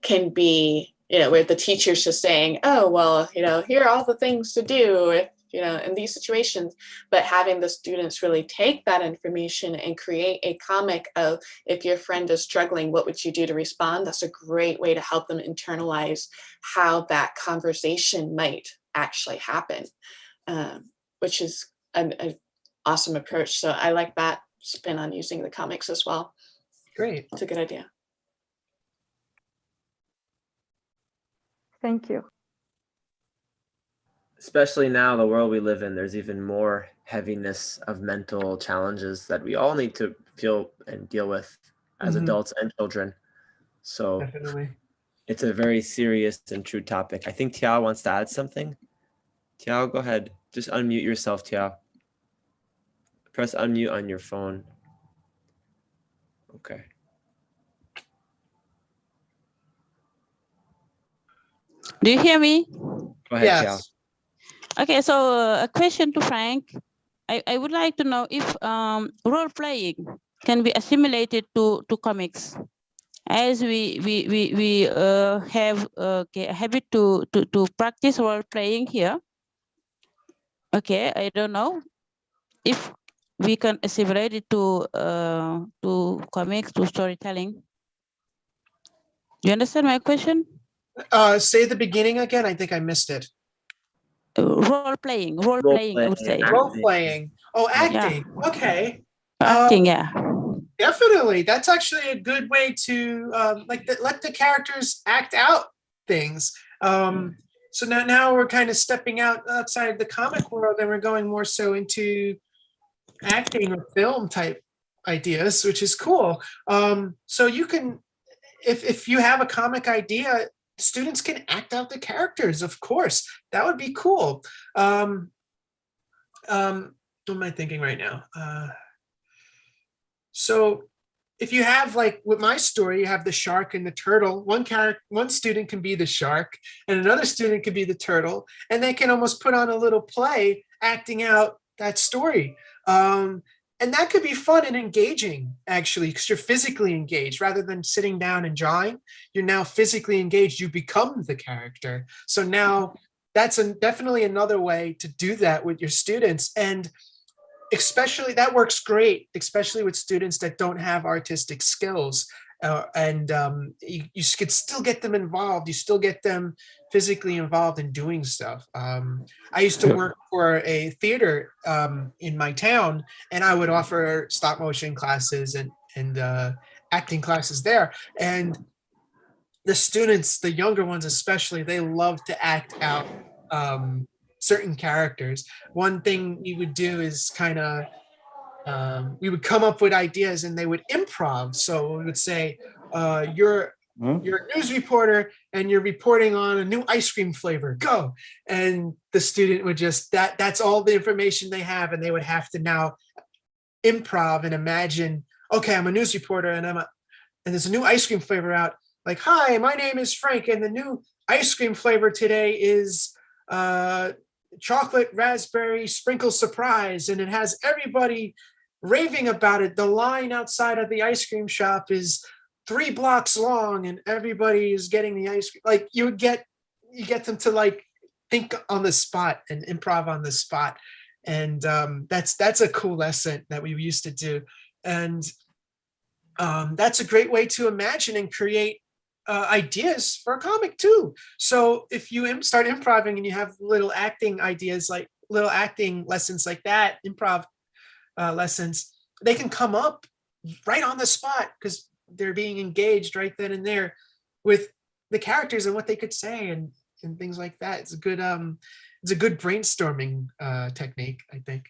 can be, where the teacher's just saying, oh, well, here are all the things to do if, in these situations, but having the students really take that information and create a comic of, if your friend is struggling, what would you do to respond? That's a great way to help them internalize how that conversation might actually happen, which is an awesome approach. So I like that spin on using the comics as well. Great. It's a good idea. Thank you. Especially now, the world we live in, there's even more heaviness of mental challenges that we all need to feel and deal with as adults and children. So definitely, it's a very serious and true topic. I think Tiao wants to add something. Tiao, go ahead. Just unmute yourself, Tiao. Press unmute on your phone. Okay. Do you hear me? Go ahead, Tiao. Okay, so a question to Frank. I would like to know if role playing can be assimilated to comics, as we have a habit to practice role playing here. Okay, I don't know if we can assimilate it to comics, to storytelling. You understand my question? Say the beginning again. I think I missed it. Role playing, I would say. Role playing. Oh, acting. Yeah. Okay. Acting, yeah. Definitely. That's actually a good way to let the characters act out things. So now we're kind of stepping outside of the comic world, and we're going more so into acting or film type ideas, which is cool. So you can, if you have a comic idea, students can act out the characters, of course. That would be cool. What am I thinking right now? So if you have, like with my story, you have the shark and the turtle. One student can be the shark, and another student can be the turtle, and they can almost put on a little play acting out that story. And that could be fun and engaging, actually, because you're physically engaged rather than sitting down and drawing. You're now physically engaged. You become the character. So now that's definitely another way to do that with your students. And especially that works great, especially with students that don't have artistic skills. You could still get them involved. You still get them physically involved in doing stuff. I used to work for a theater in my town, and I would offer stop motion classes and acting classes there. And the students, the younger ones especially, they love to act out certain characters. One thing we would do is we would come up with ideas, and they would improv. So we would say, you're a news reporter and you're reporting on a new ice cream flavor, go. And the student would just, that's all the information they have, and they would have to now improv and imagine, okay, I'm a news reporter and there's a new ice cream flavor out. Like, hi, my name is Frank, and the new ice cream flavor today is chocolate raspberry sprinkle surprise, and it has everybody raving about it. The line outside of the ice cream shop is 3 blocks long, and everybody is getting the ice cream. Like you get them to like think on the spot and improv on the spot. And that's a cool lesson that we used to do. And that's a great way to imagine and create ideas for a comic too. So if you start improving and you have little acting ideas, like little acting lessons like that, improv lessons, they can come up right on the spot because they're being engaged right then and there with the characters and what they could say and things like that. It's a good brainstorming technique, I think.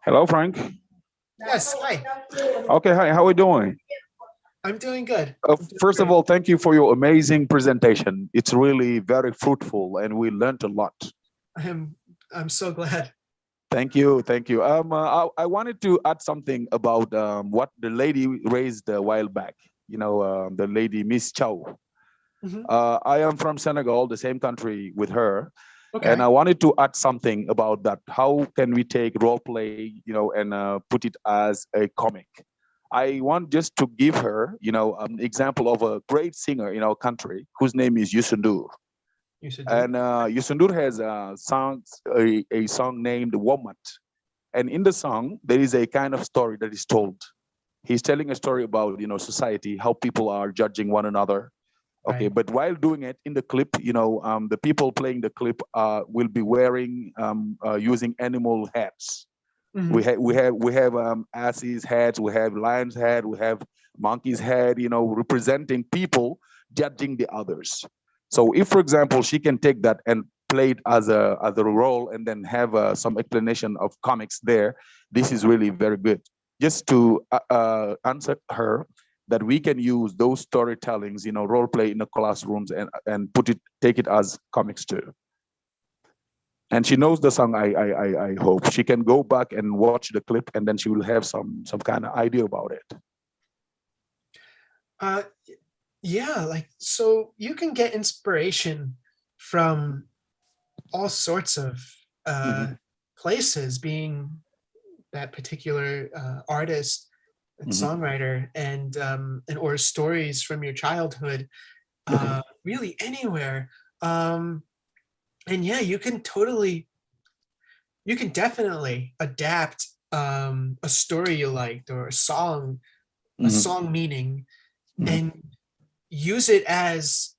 Hello, Frank. Yes, hi. Okay, hi, how are we doing? I'm doing good. First of all, thank you for your amazing presentation. It's really very fruitful and we learned a lot. I'm so glad. Thank you, thank you. I wanted to add something about what the lady raised a while back. You know, the lady, Miss Chow. I am from Senegal, the same country with her. Okay. And I wanted to add something about that. How can we take role play, you know, and put it as a comic? I want just to give her, you know, an example of a great singer in our country whose name is Youssou. And Youssou has a song named Womat. And in the song, there is a kind of story that is told. He's telling a story about, you know, society, how people are judging one another. Okay, right. But while doing it in the clip, you know, the people playing the clip will be wearing, using animal hats. Mm-hmm. We have asses heads, we have lions head, we have monkeys head, you know, representing people judging the others. So if, for example, she can take that and play it as a role and then have some explanation of comics there, this is really very good. Just to answer her, that we can use those storytellings, you know, role play in the classrooms and take it as comics too. And she knows the song. I hope she can go back and watch the clip, and then she will have some kind of idea about it. Yeah, like, so you can get inspiration from all sorts of places, being that particular artist and songwriter, and or stories from your childhood, really anywhere. And yeah, you can definitely adapt a story you liked or a song meaning, and use it as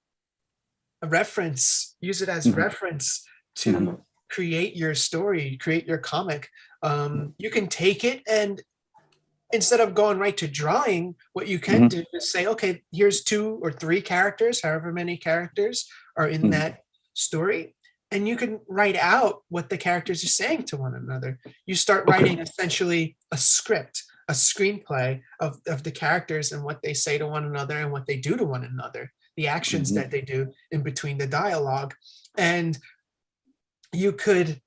a reference. Use it as reference to create your story, create your comic. You can take it, and instead of going right to drawing, what you can do is say, okay, here's 2 or 3 characters, however many characters are in that story. And you can write out what the characters are saying to one another. You start writing essentially a script, a screenplay of the characters and what they say to one another and what they do to one another, the actions that they do in between the dialogue. And you could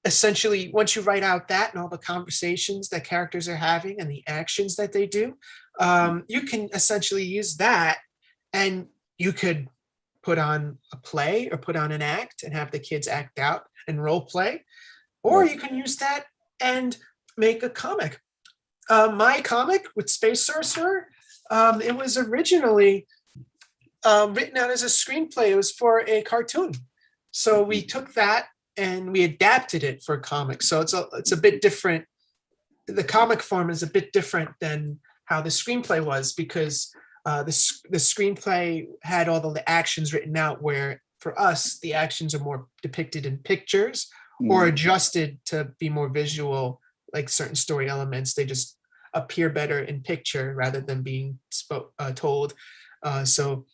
essentially, once you write out that and all the conversations that characters are having and the actions that they do, you can essentially use that, and you could put on a play or put on an act and have the kids act out and role play, or you can use that and make a comic. My comic with Space Sorcerer, it was originally written out as a screenplay. It was for a cartoon. So we took that and we adapted it for comics. So it's a bit different. The comic form is a bit different than how the screenplay was, because the screenplay had all the actions written out, where for us, the actions are more depicted in pictures or adjusted to be more visual, like certain story elements. They just appear better in picture rather than being told. So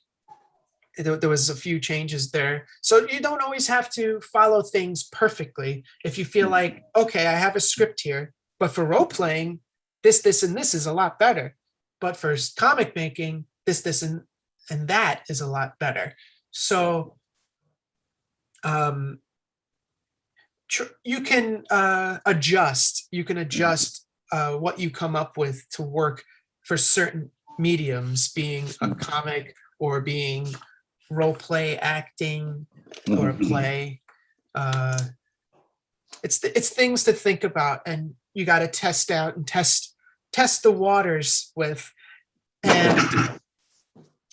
there was a few changes there. So you don't always have to follow things perfectly. If you feel like, okay, I have a script here, but for role playing, this, and this is a lot better. But for comic making, this, and that is a lot better. So you can adjust. You can adjust what you come up with to work for certain mediums, being a comic or being role play acting or a play. It's things to think about, and you got to test out and test the waters with. And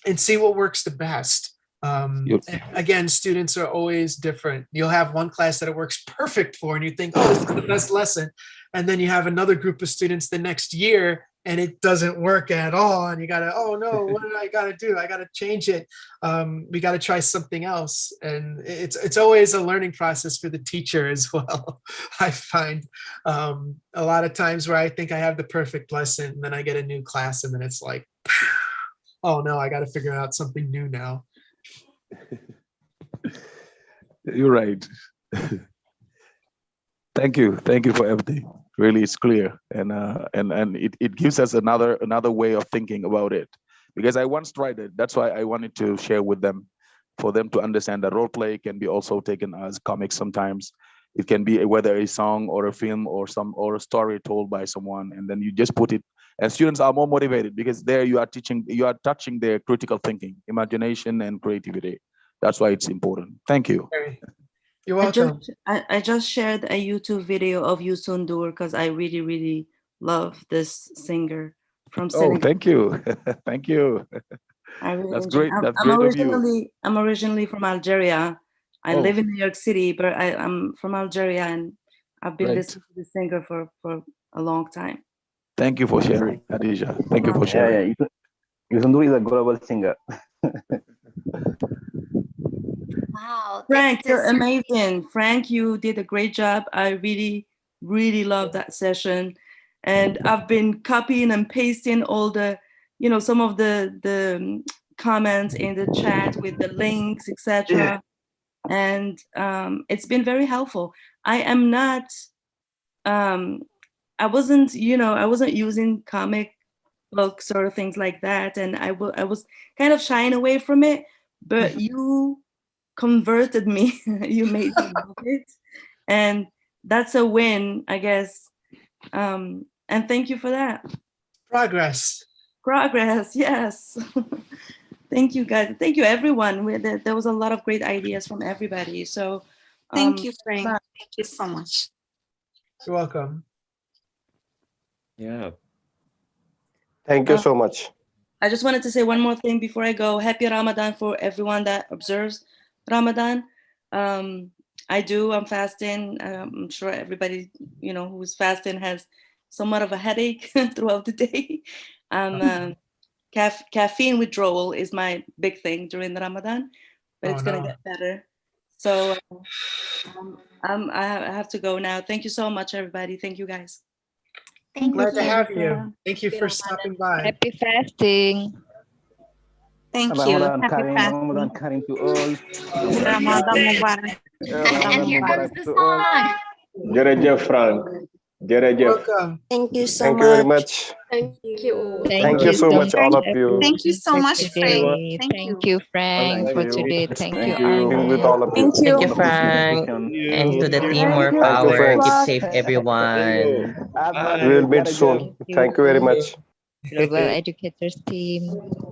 and see what works the best. Again, students are always different. You'll have one class that it works perfect for, and you think, oh, this is the best lesson. And then you have another group of students the next year, and it doesn't work at all. And you gotta, oh no, what did I gotta do? I gotta change it. We gotta try something else. And it's always a learning process for the teacher as well. I find a lot of times where I think I have the perfect lesson, and then I get a new class, and then it's like, oh no, I gotta figure out something new now. You're right. Thank you for everything. Really, it's clear, and it gives us another way of thinking about it. Because I once tried it. That's why I wanted to share with them, for them to understand that role play can be also taken as comics. Sometimes it can be whether a song or a film or a story told by someone, and then you just put it. And students are more motivated because there you are touching their critical thinking, imagination, and creativity. That's why it's important. Thank you. You're welcome. I just shared a YouTube video of Youssou N'Dour because I really, really love this singer from Senegal. Oh, thank you. Thank you. I really That's enjoy- great. That's I'm great of you. I'm originally from Algeria. I Oh. live in New York City, but I'm from Algeria, and I've been Right. listening to the singer for a long time. Thank you for sharing, Adija. Thank you for Yeah, sharing. yeah. Youssou N'Dour is a global singer. Wow. Frank, you're amazing. Frank, you did a great job. I really, really love that session. And I've been copying and pasting all the, some of the comments in the chat with the links, etc. And it's been very helpful. I am not, I wasn't using comic books or things like that. And I was kind of shying away from it, but you converted me. You made me love it, and that's a win, I guess. And thank you for that. Progress, yes. Thank you, guys. Thank you, everyone. There was a lot of great ideas from everybody. So Thank you, Frank. Thank you so much. You're welcome. Yeah. Thank you so much. I just wanted to say one more thing before I go. Happy Ramadan for everyone that observes Ramadan. I'm fasting. I'm sure everybody, who's fasting has somewhat of a headache throughout the day. Caffeine withdrawal is my big thing during the Ramadan, but it's going to get better. So I have to go now. Thank you so much, everybody. Thank you, guys. Glad to have you. Thank you for stopping by. Happy fasting. Thank you. Ramadan Happy Karim, fasting. Ramadan Karim to all. Ramadan Mubarak. And here comes the song. Jërëjëf Frank. Jërëjëf. Welcome. Thank you so Thank much. you very much. Thank you. Thank you so much, all of you. Thank you so much, Frank. Thank you, Frank, for today. Thank you, Being with Armin. all of you. Thank you, Frank. And to the team, more Thank you, power. friends. Keep safe, everyone. We'll meet soon. Thank you very much. Global Educators team.